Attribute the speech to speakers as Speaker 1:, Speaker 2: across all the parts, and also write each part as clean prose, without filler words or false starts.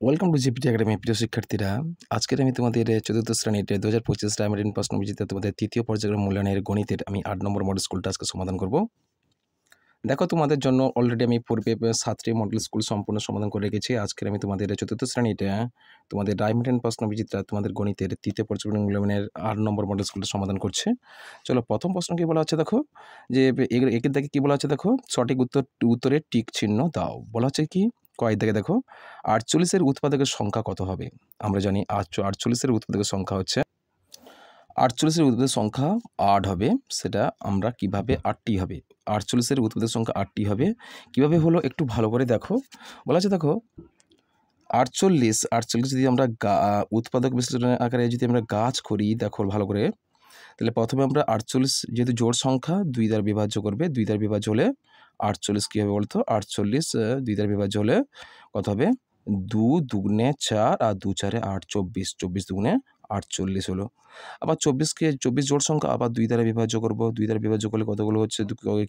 Speaker 1: Welcome to GPT academy প্রিয় শিক্ষার্থীরা। আজকের আমি তোমাদের চতুর্থ শ্রেণীর 2025 ডায়মন্ড প্রশ্নবিচিতে তোমাদের তৃতীয় পর্যায়ের মূল্যায়নের গণিতের আমি 8 নম্বর মডেল স্কুলটা আজকে সমাধান করব। দেখো, তোমাদের জন্য অলরেডি আমি পূর্বে 7টি মডেল স্কুল সম্পূর্ণ সমাধান করে রেখেছি। আজকের আমি তোমাদের চতুর্থ শ্রেণীতে তোমাদের ডায়মন্ড প্রশ্নবিচিত্রা তোমাদের গণিতের তৃতীয় পর্যায়ের মূল্যায়নের 8 নম্বর মডেল স্কুলটা সমাধান করছে। চলো, প্রথম প্রশ্ন কি বলা হচ্ছে দেখো, যে একের দিকে কি বলা হচ্ছে দেখো, সঠিক উত্তরের টিক চিহ্ন দাও। বলা হচ্ছে কি, কয়েক দিকে দেখো 48-এর উৎপাদকের সংখ্যা কত হবে। আমরা জানি 48-এর উৎপাদকের সংখ্যা হচ্ছে 48-এর উৎপাদকের সংখ্যা 8 হবে। সেটা আমরা কিভাবে 8টি হবে, 48-এর উৎপাদকের সংখ্যা 8টি হবে কিভাবে হলো একটু ভালো করে দেখো। বলা আছে দেখো 48 যদি আমরা উৎপাদক বিশ্লেষণের আকারে যদি আমরা গাছ করি, দেখো ভালো করে, তাহলে প্রথমে আমরা 48 যেহেতু জোড় সংখ্যা 2 দ্বারা বিভাজ্য করবে। 2 দ্বারা বিভাজ্য হলে 48 কী হবে বলতো, 48 2 দ্বারা বিভাজ্য হলে কত হবে, 2 দুগুণে 4 আর 2 4-এ 8, 24 দুগুণে 48 হলো। আবার 24 জোড় সংখ্যা, আবার 2 দ্বারা বিভাজ্য করব। 2 দ্বারা বিভাজ্য করলে কতগুলো হচ্ছে,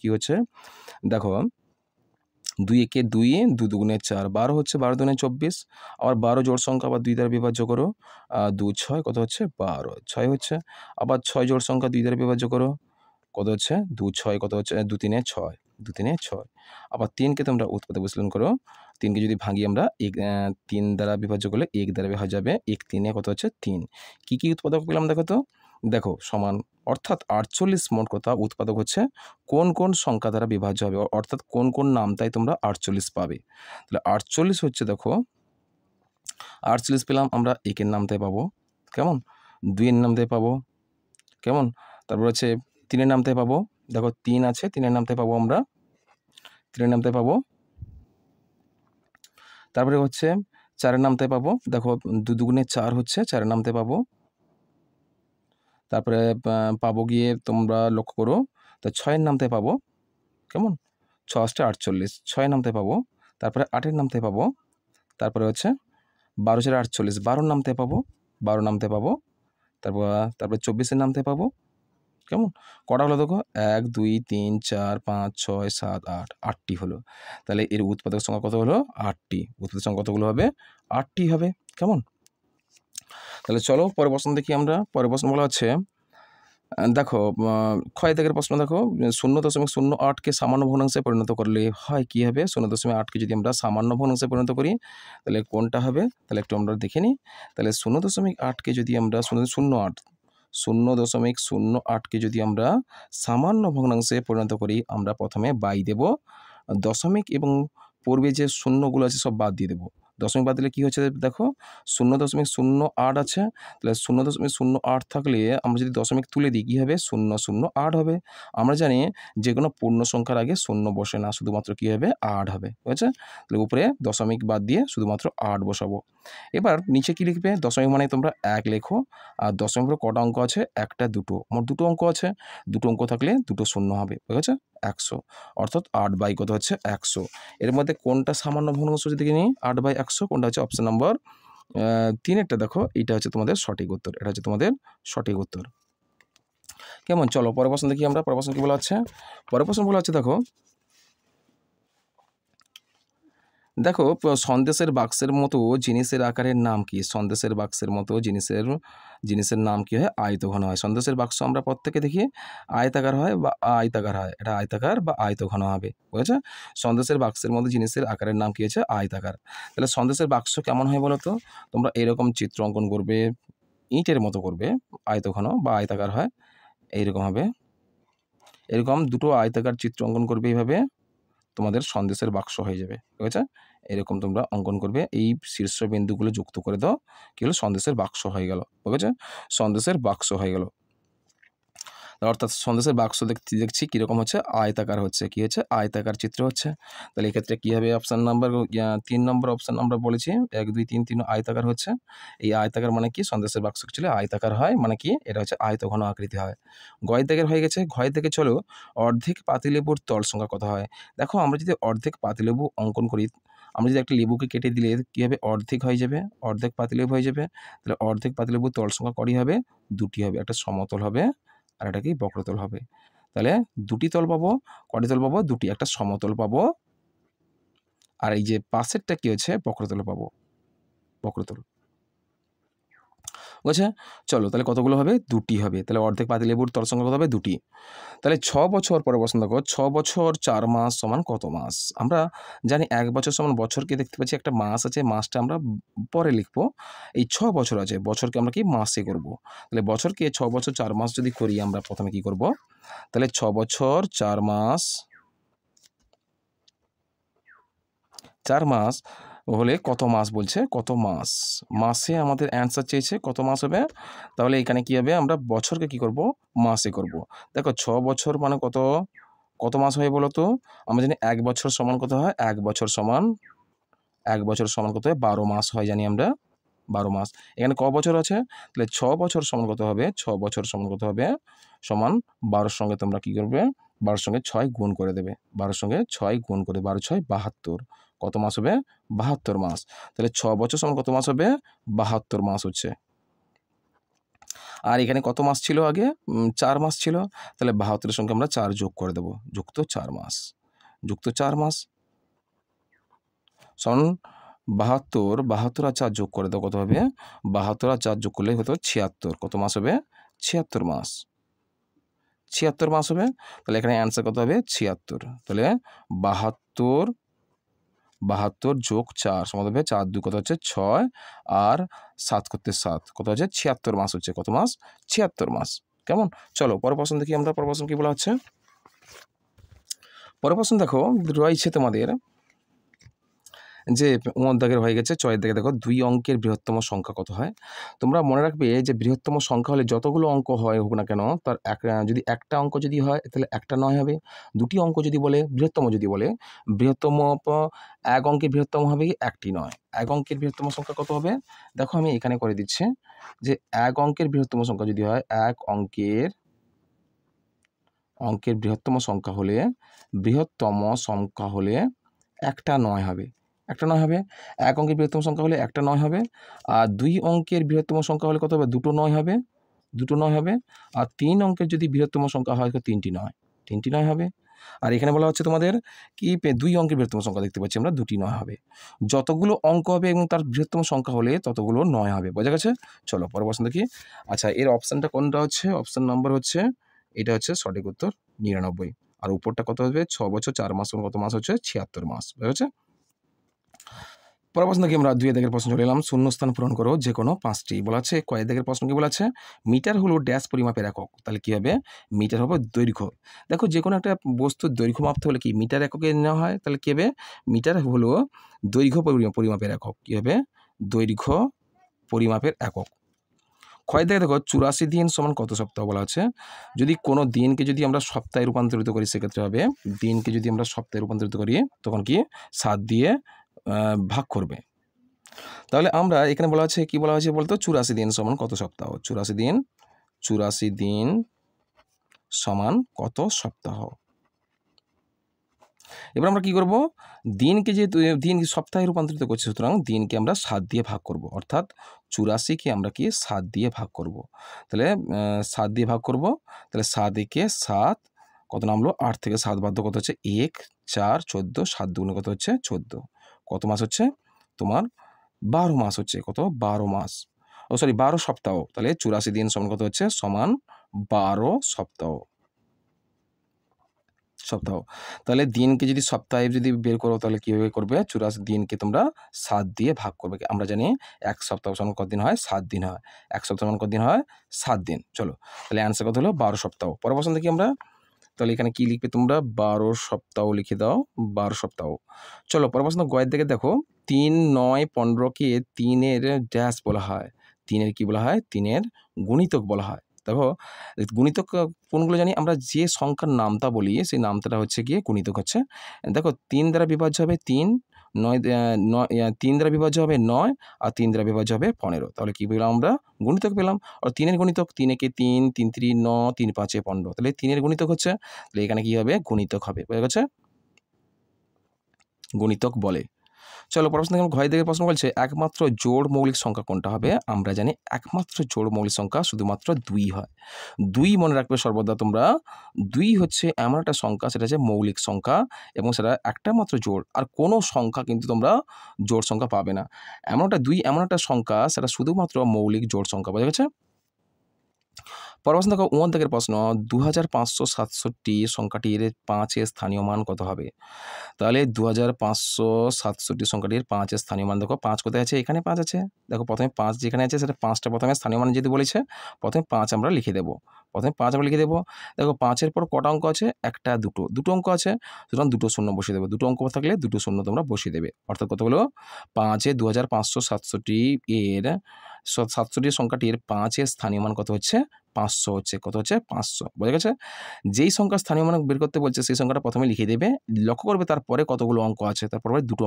Speaker 1: কী হচ্ছে দেখো, 2 একে 2, 2 দুগুণে 4, 12 হচ্ছে, 12 দুগুণে 24। আবার 12 জোড় সংখ্যা, আবার 2 দ্বারা বিভাজ্য করো, 2 6 কত হচ্ছে 12, 6 হচ্ছে। আবার 6 জোড় সংখ্যা 2 দ্বারা বিভাজ্য করো, কত হচ্ছে 2 6 কত হচ্ছে 2 3 6, 2 3 6। আবার 3কে তোমরা উৎপাদক বিশ্লেষণ করো, 3কে যদি ভাঙি আমরা 3 দ্বারা বিভাজ্য করলে 1 দ্বারা বিভাজ্য যাবে, 1 3 কত হচ্ছে 3। কী উৎপাদক পেলাম দেখো তো, দেখো সমান, অর্থাৎ 48 মোট কথা উৎপাদক হচ্ছে কোন কোন সংখ্যা দ্বারা বিভাজ্য হবে, অর্থাৎ কোন কোন নামতায় তোমরা 48 পাবে। তাহলে 48 হচ্ছে দেখো, 48 পেলাম আমরা 1-এর নামতায় পাবো, কেমন, 2-এর নামতায় পাবো, কেমন, তারপর হচ্ছে 3-এর নামতায় পাবো, দেখো 3 আছে, 3-এর নামতায় পাবো আমরা, 3-এর নামতায় পাবো। তারপরে হচ্ছে 4-এর নামতায় পাবো, দেখো 2 দুগুণে 4 হচ্ছে, 4-এর নামতায় পাবো। তারপরে পাবো গিয়ে তোমরা লক্ষ্য করো, তো 6-এর নামতায় পাবো, কেমন, 6 8 48, 6-এর নামতায় পাবো। তারপরে 8-এর নামতায় পাবো। তারপরে হচ্ছে 12 4 48, 12-এর নামতায় পাবো, 12 নামতায় পাবো। তারপরে 24-এর নামতায় পাবো, কেমন, কটা হলো দেখো, 1 2 3 4 5 6 7 8, 8টি হলো। তাহলে এর উৎপাদক সংখ্যা কত হলো, 8টি। উৎপাদক সংখ্যা কতগুলো হবে, 8টি হবে, কেমন। তাহলে চলো পরের প্রশ্ন দেখি আমরা। পরের প্রশ্ন বলা হচ্ছে, দেখো ক্ষয় দাগের প্রশ্ন দেখো, 0.08কে সামান্য ভগ্নাংশে পরিণত করলে হয় কী হবে। 0.8কে যদি আমরা সামান্য ভগ্নাংশে পরিণত করি তাহলে কোনটা হবে, তাহলে একটু আমরা দেখে নিই। তাহলে 0.8কে যদি আমরা 0.08কে যদি আমরা সামান্য ভগ্নাংশে পরিণত করি, আমরা প্রথমে বাই দেব, দশমিক এবং পূর্বে যে শূন্যগুলো আছে সব বাদ দিয়ে দেবো। দশমিক বাদ দিলে কী হচ্ছে দেখো, 0.08 আছে, তাহলে 0.08 থাকলে আমরা যদি দশমিক তুলে দিই কী হবে, 0.08 হবে। আমরা জানি যে কোনো পূর্ণ সংখ্যার আগে শূন্য বসে না, শুধুমাত্র কী হবে, 8 হবে, বুঝেছে। তাহলে উপরে দশমিক বাদ দিয়ে শুধুমাত্র 8 বসাবো। এবার নিচে কী লিখবে, দশমিক মানে তোমরা 1 লেখো, আর দশমিকের কটা অঙ্ক আছে, একটা দুটো, মোট দুটো অঙ্ক আছে, দুটো অঙ্ক থাকলে দুটো শূন্য হবে, বুঝেছে, 100, অর্থাৎ 8 কত হচ্ছে 100। এর মধ্যে কোনটা সামান্য ভগ্নাংশ যদি নিই, 8/100, কোনটা হচ্ছে অপশন নম্বর 3-এরটা দেখো, এটা হচ্ছে তোমাদের সঠিক উত্তর, এটা হচ্ছে তোমাদের সঠিক উত্তর, কেমন। চলো পরের প্রশ্ন দেখি আমরা। পরের প্রশ্ন কী বলা হচ্ছে, পরের প্রশ্ন বলা হচ্ছে দেখো, দেখো সন্দেশের বাক্সের মতো জিনিসের আকারের নাম কি। সন্দেশের বাক্সের মতো জিনিসের নাম কি হয়, আয়তঘন হয়। সন্দেশের বাক্স আমরা প্রত্যেকে দেখি আয়তাকার হয় বা আয়তাকার হয়, এটা আয়তাকার বা আয়তঘন হবে, বুঝেছে। সন্দেশের বাক্সের মতো জিনিসের আকারের নাম কি হচ্ছে, আয়তাকার। তাহলে সন্দেশের বাক্স কেমন হয় বলো তো, তোমরা এরকম চিত্র অঙ্কন করবে, ইটের মতো করবে, আয়তঘন বা আয়তাকার হয়, এইরকম হবে, এরকম দুটো আয়তাকার চিত্র অঙ্কন করবে, এইভাবে তোমাদের সন্দেশের বাক্স হয়ে যাবে, ঠিক আছে। এরকম তোমরা অঙ্কন করবে, এই শীর্ষবিন্দুগুলো যুক্ত করে দাও, কী হলো, সন্দেশের বাক্স হয়ে গেল, ঠিক আছে, সন্দেশের বাক্স হয়ে গেল। অর্থাৎ সন্দেশের বাক্স দেখছি কীরকম হচ্ছে, আয়তাকার হচ্ছে, কী হচ্ছে, আয়তাকার চিত্র হচ্ছে। তাহলে এক্ষেত্রে কী হবে, অপশান নাম্বার 3 নম্বর অপশান আমরা বলেছি, 1 2 3 3 আয়তাকার হচ্ছে। এই আয়তাকার মানে কি, সন্দেশের বাক্স ছিল আয়তাকার হয়, মানে কি, এটা হচ্ছে আয়তঘন আকৃতি হয়। গয়ের দাগের হয়ে গেছে। ঘয়ের দাগে চলো, অর্ধেক পাতিলেবুর তল সংখ্যা কত হয়। দেখো আমরা যদি অর্ধেক পাতিলেবু অঙ্কন করি, আমরা যদি একটা লেবুকে কেটে দিলে কী হবে, অর্ধেক হয়ে যাবে, অর্ধেক পাতিলেবু হয়ে যাবে। তাহলে অর্ধেক পাতিলেবুর তল সংখ্যা কটি হবে, 2টি হবে, একটা সমতল হবে আর এটা কি, বক্রতল হবে। তাহলে 2টি তল পাবো, কটি তল পাবো, 2টি, একটা সমতল পাবো আর এই যে পাশেরটা কি হচ্ছে, বক্রতল পাবো, বক্রতল। বুঝছে? চলো তাহলে কতগুলো হবে? 2টি হবে। তাহলে অর্ধেক পাতিলেবুর তল সংখ্যা কত হবে? 2টি। তাহলে 6 বছর পরে প্রশ্ন দেখো 6 বছর 4 মাস সমান কত মাস? আমরা জানি 1 বছর সমান বছরকে দেখতে পাচ্ছি একটা মাস আছে, মাসটা আমরা পরে লিখবো। এই 6 বছর আছে, বছরকে আমরা কি মাসে করব। তাহলে বছরকে 6 বছর 4 মাস যদি করি আমরা প্রথমে কি করব? তাহলে 6 বছর 4 মাস 4 মাস হলে কত মাস বলছে? কত মাস? মাসে আমাদের অ্যান্সার চেয়েছে, কত মাস হবে? তাহলে এখানে কি হবে? আমরা বছরকে কি করব? মাসে করব। দেখো 6 বছর মানে কত? কত মাস হয় বলো তো? আমরা জানি 1 বছর সমান কত হয়? 1 বছর সমান কত হয়? 12 মাস হয় জানি আমরা, 12 মাস। এখানে ক বছর আছে? তাহলে 6 বছর সমান কত হবে? 6 বছর সমান কত হবে? সমান 12 সঙ্গে তোমরা কি করবে? 12 সঙ্গে 6 গুণ করে দেবে। 12 সঙ্গে 6 গুণ করে 12 6 72। কত মাস হবে? 72 মাস। তাহলে 6 বছর সমান কত মাস হবে? 72 মাস হচ্ছে। আর এখানে কত মাস ছিল আগে? 4 মাস ছিল। তাহলে 72 এর সঙ্গে আমরা 4 যোগ করে দেব। যুক্ত 4 মাস। যুক্ত 4 মাস সমান 72 আর 4 যোগ করে দাও, কত হবে? 72 আর 4 যোগ করলে হতো 76। কত মাস হবে? 76 মাস। 76 মাস হবে। তাহলে এখানে অ্যান্সার কত হবে? 76। তাহলে 72 যোগ 4 সমান হবে 4 2 কত হচ্ছে? 6 আর 7 করতে 7 কত হচ্ছে? 76 মাস হচ্ছে। কত মাস? 76 মাস। কেমন? চলো পরের প্রশ্ন দেখি আমরা। পরের প্রশ্ন কি বলা হচ্ছে? পরের প্রশ্ন দেখো রয়েছে তোমাদের যে দাগের হয়ে গেছে, চয়ের দাগে দেখো 2 অঙ্কের বৃহত্তম সংখ্যা কত হয়? তোমরা মনে রাখবে যে বৃহত্তম সংখ্যা হলে যতগুলো অঙ্ক হোক না কেন তার যদি একটা অঙ্ক যদি হয় তাহলে একটা 9 হবে। 2টি অঙ্ক যদি বলে বৃহত্তম বৃহত্তম 1 অঙ্কের বৃহত্তম হবে 1টি নয়। 1 অঙ্কের বৃহত্তম সংখ্যা কত হবে? দেখো আমি এখানে করে দিচ্ছি যে 1 অঙ্কের বৃহত্তম সংখ্যা যদি হয় 1 অঙ্কের বৃহত্তম সংখ্যা হলে একটা 9 হবে। একটা 9 হবে। 1 অঙ্কের বৃহত্তম সংখ্যা হলে একটা 9 হবে। আর 2 অঙ্কের বৃহত্তম সংখ্যা হলে কত হবে? দুটো 9 হবে। দুটো 9 হবে। আর 3 অঙ্কের যদি বৃহত্তম সংখ্যা হয় 3টি 9। 3টি 9 হবে। আর এখানে বলা হচ্ছে তোমাদের কি 2 অঙ্কের বৃহত্তম সংখ্যা দেখতে পাচ্ছি আমরা, 2টি 9 হবে। যতগুলো অঙ্ক হবে এবং তার বৃহত্তম সংখ্যা হলে ততগুলো 9 হবে। বোঝা গেছে? চলো পরের প্রশ্ন দেখি। আচ্ছা এর অপশানটা কোনটা হচ্ছে? অপশান নাম্বার হচ্ছে এটা হচ্ছে সঠিক উত্তর 99। আর উপরটা কত হবে? 6 বছর 4 মাস কত মাস হচ্ছে? 76 মাস। বুঝা গেছে? পরের প্রশ্ন কি আমরা 2 দাগের প্রশ্ন চলে এলাম। শূন্যস্থান পূরণ করো যে কোনো 5টি। বলা আছে কয় দাগের প্রশ্ন কি বলা আছে? মিটার হলো ড্যাশ পরিমাপের একক। তাহলে কি হবে? মিটার হবে দৈর্ঘ্য। দেখো যে কোনো একটা বস্তুর দৈর্ঘ্য মাপতে হলে কি মিটার এককে নেওয়া হয়। তাহলে কি হবে? মিটার হলো দৈর্ঘ্য পরিমাপের একক। কি হবে? দৈর্ঘ্য পরিমাপের একক। ক্ষয় দাগে দেখো 84 দিন সমান কত সপ্তাহ বলা আছে? যদি কোনো দিনকে যদি আমরা সপ্তাহে রূপান্তরিত করি সেক্ষেত্রে হবে দিনকে যদি আমরা সপ্তাহে রূপান্তরিত করি তখন কি 7 দিয়ে ভাগ করবে। তাহলে আমরা এখানে বলা আছে কি বলা হয়েছে বলতো? 84 দিন সমান কত সপ্তাহ? 84 দিন সমান কত সপ্তাহ? এবার আমরা কি করব? দিনকে যেহেতু দিন সপ্তাহে রূপান্তরিত করছি সুতরাং দিনকে আমরা 7 দিয়ে ভাগ করব। অর্থাৎ 84কে আমরা কি 7 দিয়ে ভাগ করব। তাহলে 7 দিয়ে ভাগ করব। তাহলে 7 একে 7 কত নামলো? 8 থেকে 7 বাদ কত হচ্ছে? 1 4 14 7 দুগুণে কত হচ্ছে? 14। কত মাস হচ্ছে? তোমার 12 মাস হচ্ছে। কত? 12 মাস। ও সরি 12 সপ্তাহ। তাহলে 84 দিন সমান কত হচ্ছে? সমান 12 সপ্তাহ। তাহলে দিনকে যদি সপ্তাহে যদি বের করো তাহলে কিভাবে করবে? 84 দিনকে তোমরা 7 দিয়ে ভাগ করবে। আমরা জানি 1 সপ্তাহ সমান কত দিন হয়? 7 দিন হয়। 1 সপ্তাহ সমান কত দিন হয়? 7 দিন। চলো তাহলে অ্যান্সার কত হলো? 12 সপ্তাহ। পরের প্রশ্ন দেখি আমরা। তাহলে এখানে কি লিখবে তোমরা? 12 সপ্তাহ লিখে দাও। 12 সপ্তাহ। চলো পরের প্রশ্ন গয়ের দিকে দেখো 3 9 15কে 3 এর ড্যাশ বলা হয়। 3 এর কি বলা হয়? 3 এর গুণিতক বলা হয়। দেখো গুণিতক কোনগুলো জানি? আমরা যে সংখ্যার নামতা বলি সেই নামতাটা হচ্ছে গিয়ে গুণিতক হচ্ছে। দেখো 3 দ্বারা বিভাজ্য হবে 3, 3 দ্বারা বিভাজ্য হবে 9 আর 3 দ্বারা বিভাজ্য হবে 15। তাহলে কি পেলাম আমরা? গুণিতক পেলাম। আর 3 এর গুণিতক 3 একে 3, 3 3 9, 3 5 15। তাহলে 3 এর গুণিতক হচ্ছে। তাহলে এখানে কি হবে? গুণিতক হবে। বুঝা গেছে? গুণিতক বলে। চলো প্রশ্ন দেখো, ঘয় দিকের প্রশ্ন বলছে একমাত্র জোড় মৌলিক সংখ্যা কোনটা হবে? আমরা জানি একমাত্র জোড় মৌলিক সংখ্যা শুধুমাত্র 2 হয়। 2 মনে রাখবে সর্বদা তোমরা। 2 হচ্ছে এমন একটা সংখ্যা, সেটা হচ্ছে মৌলিক সংখ্যা এবং সেটা একটা মাত্র জোড়। আর কোনো সংখ্যা কিন্তু তোমরা জোড় সংখ্যা পাবে না। এমন একটা 2 এমন একটা সংখ্যা, সেটা শুধুমাত্র মৌলিক জোড় সংখ্যা। বোঝা গেছে? পরের প্রশ্ন দেখো, 59 দাগের প্রশ্ন, 2567 সংখ্যাটির 5 এর স্থানীয় মান কত হবে? তাহলে 2567 সংখ্যাটির 5 এর স্থানীয় মান দেখো, 5 কোথায় আছে? এখানে 5 আছে। দেখো প্রথমে 5 যেখানে আছে সেটা 5টা প্রথমে স্থানীয় মান যেহেতু বলেছে, প্রথমে 5 আমরা লিখে দেবো। প্রথমে 5 আমরা লিখে দেবো। দেখো 5 এর পর কটা অঙ্ক আছে? একটা, দুটো অঙ্ক আছে। সুতরাং দুটো শূন্য বসিয়ে দেবো। দুটো অঙ্ক থাকলে দুটো শূন্য তোমরা বসিয়ে দেবে। অর্থাৎ কত হলো? 5 এ 2567 এর 67 সংখ্যাটির 5 এর স্থানীয় মান কত হচ্ছে? 500 হচ্ছে। কত হচ্ছে? 500। বোঝা গেছে? যেই সংখ্যার স্থানীয় মান বের করতে বলছে সেই সংখ্যাটা প্রথমে লিখে দেবে। লক্ষ্য করবে তারপরে কতগুলো অঙ্ক আছে। তারপরে দুটো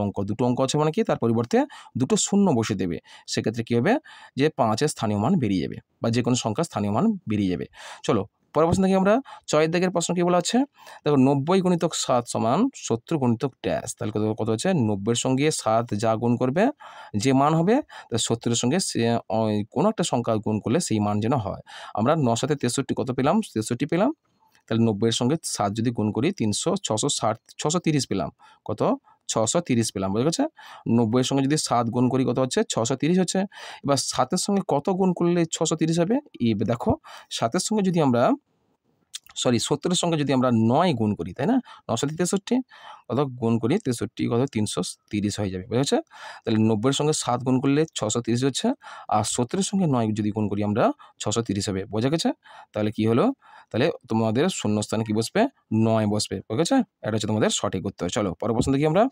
Speaker 1: অঙ্ক আছে মানে কি? তার পরিবর্তে দুটো শূন্য বসিয়ে দেবে। সেক্ষেত্রে কী হবে? যে 5 এর স্থানীয় মান বেরিয়ে যাবে বা যে কোনো সংখ্যার স্থানীয় মান বেরিয়ে যাবে। চলো পরের প্রশ্ন দেখি আমরা। 6 দাগের প্রশ্ন কী বলা আছে? দেখো 90 গুণিতক 7 সমান 70 গুণিতক ড্যাশ। তাহলে কত হচ্ছে? 90-এর সঙ্গে 7 যা গুণ করবে যে মান হবে, তা 70-এর সঙ্গে সে কোনো একটা সংখ্যা গুণ করলে সেই মান যেন হয়। আমরা 9 7 63 কত পেলাম? 63 পেলাম। তাহলে 90-এর সঙ্গে 7 যদি গুণ করি 630 পেলাম। কত? 630 পেলাম। বোঝা গেছে? 90-এর সঙ্গে যদি 7 গুণ করি কত হচ্ছে? 630 হচ্ছে। এবার 7-এর সঙ্গে কত গুণ করলে 630 হবে? দেখো 7-এর সঙ্গে যদি আমরা 70-এর সঙ্গে যদি আমরা 9 গুণ করি, তাই না? 9 7 63 কত গুণ করি? 63 কত? 330 হয়ে যাবে। বোঝা গেছে? তাহলে 90-এর সঙ্গে 7 গুণ করলে 630 হচ্ছে। আর 70-এর সঙ্গে 9 যদি গুণ করি আমরা 630 হবে। বোঝা গেছে? তাহলে কি হলো? তাহলে তোমাদের শূন্যস্থানে কি বসবে? 9 বসবে। বোঝা গেছে? এটা হচ্ছে তোমাদের সঠিক উত্তর। চলো পরের প্রশ্ন দেখি আমরা।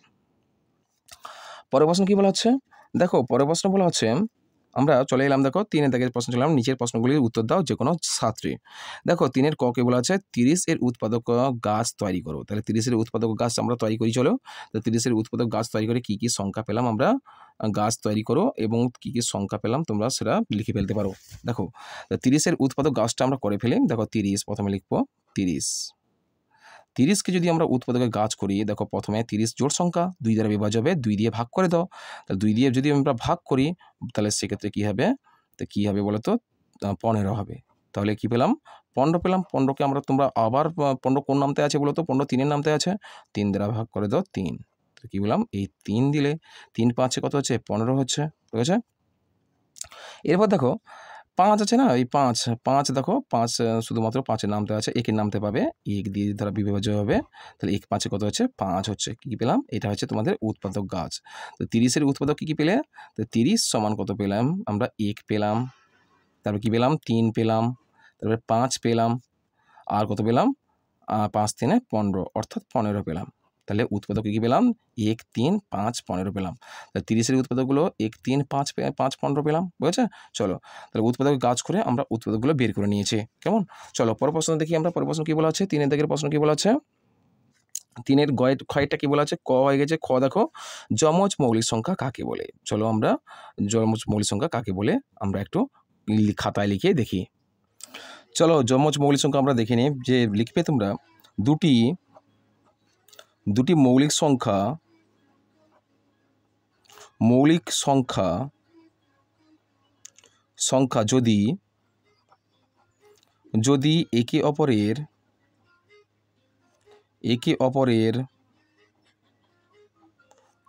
Speaker 1: পরের প্রশ্ন কি বলা হচ্ছে? দেখো পরের প্রশ্ন বলা হচ্ছে, আমরা চলে এলাম দেখো 3 দাগের প্রশ্ন চলে এলাম। নিচের প্রশ্নগুলির উত্তর দাও যে কোনো 7টি। দেখো 3 এর ক কে বলা আছে 30 এর উৎপাদক গাছ তৈরি করো। তাহলে 30 এর উৎপাদক গাছ আমরা তৈরি করি। চলো। তো 30 এর উৎপাদক গাছ তৈরি করে কি সংখ্যা পেলাম আমরা? গাছ তৈরি করো এবং কি সংখ্যা পেলাম তোমরা সেটা লিখে ফেলতে পারো। দেখো 30 এর উৎপাদক গাছটা আমরা করে ফেলি। দেখো 30 প্রথমে লিখবো 30। 30কে যদি আমরা উৎপাদকের গাছ করি, দেখো প্রথমে 30 জোড় সংখ্যা, 2 দ্বারা বিভাজ্য হবে, 2 দিয়ে ভাগ করে দাও। তাহলে 2 দিয়ে যদি আমরা ভাগ করি তাহলে সেক্ষেত্রে কী হবে? তো কী হবে বলো তো? 15 হবে। তাহলে কি পেলাম? 15 পেলাম। 15কে আমরা তোমরা আবার 15 কোন নামতে আছে বলো তো? 15 3-এর নামতে আছে। 3 দ্বারা ভাগ করে দাও 3। তো কী বললাম? এই 3 দিলে 3 5-এ কত হচ্ছে? 15 হচ্ছে। ঠিক আছে? এরপর দেখো 5 আছে না? এই 5 দেখো 5 শুধুমাত্র 5-এর নামতে আছে, একের নামতে পাবে। এক দিয়ে দ্বারা বিভাজ্য হবে। তাহলে 1 5-এ কত হচ্ছে? 5 হচ্ছে। কী পেলাম? এটা হচ্ছে তোমাদের উৎপাদক গাছ। তো 30 এর উৎপাদক কী পেলে? তো 30 সমান কত পেলাম? আমরা 1 পেলাম। তারপর কী পেলাম? 3 পেলাম। তারপরে 5 পেলাম। আর কত পেলাম? 5 3-এ 15 অর্থাৎ 15 পেলাম। তাহলে উৎপাদক কী পেলাম? 1 3 5 15 পেলাম। তাহলে 30 এর উৎপাদকগুলো 1 3 5 5 15 পেলাম। বুঝেছে? চলো তাহলে উৎপাদক গাছ করে আমরা উৎপাদকগুলো বের করে নিয়েছি। কেমন? চলো পরের প্রশ্ন দেখি আমরা। পরের প্রশ্ন কী বলা আছে? 3 দাগের প্রশ্ন কী বলা আছে? 3 এর ক্ষয়টা কী বলা আছে? ক হয়ে গেছে। খ দেখো যমজ মৌলিক সংখ্যা কাকে বলে? চলো আমরা যমজ মৌলিক সংখ্যা কাকে বলে আমরা একটু খাতায় লিখে দেখি। চলো যমজ মৌলিক সংখ্যা আমরা দেখে নিই। যে লিখবে তোমরা দুটি মৌলিক সংখ্যা যদি একে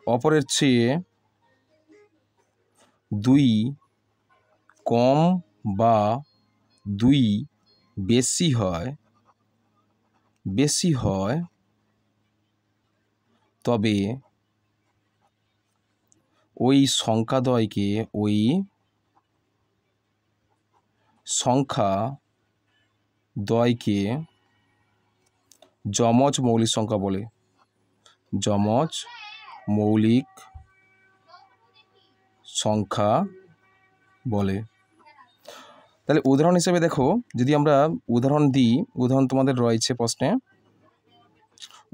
Speaker 1: অপরের চেয়ে 2 কম বা 2 বেশি হয় তবে ওই সংখ্যাদ্বয়কে যমজ মৌলিক সংখ্যা বলে। যমজ মৌলিক সংখ্যা বলে। তাহলে উদাহরণ হিসেবে দেখো, যদি আমরা উদাহরণ দিই, উদাহরণ তোমাদের রয়েছে প্রশ্নে।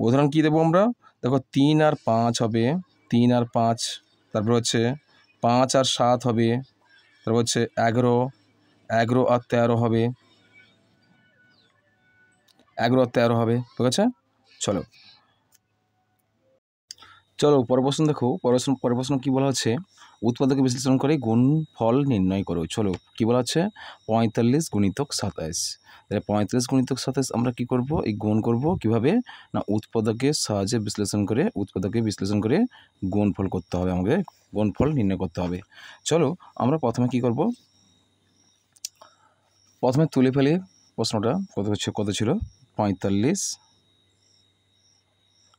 Speaker 1: উদাহরণ কী দেবো আমরা? দেখো 3 আর 5 হবে, 3 আর 5। তারপর হচ্ছে 5 আর 7 হবে। তারপর হচ্ছে 11 আর 13 হবে। 11 আর 13 হবে। ঠিক আছে? চলো চলো পরের প্রশ্ন দেখো। পরের প্রশ্ন কী বলা হচ্ছে, উৎপাদকে বিশ্লেষণ করে গুণফল নির্ণয় করো। চলো কী বলা হচ্ছে, 45 গুণিতক 27। তাহলে 45 গুণিতক 27 আমরা কী করব, এই গুণ করব কীভাবে না, উৎপাদকের সাহায্যে বিশ্লেষণ করে গুণফল করতে হবে, আমাকে গুণফল নির্ণয় করতে হবে। চলো আমরা প্রথমে কী করব, প্রথমে তুলে ফেলি প্রশ্নটা। কত ছিল, 45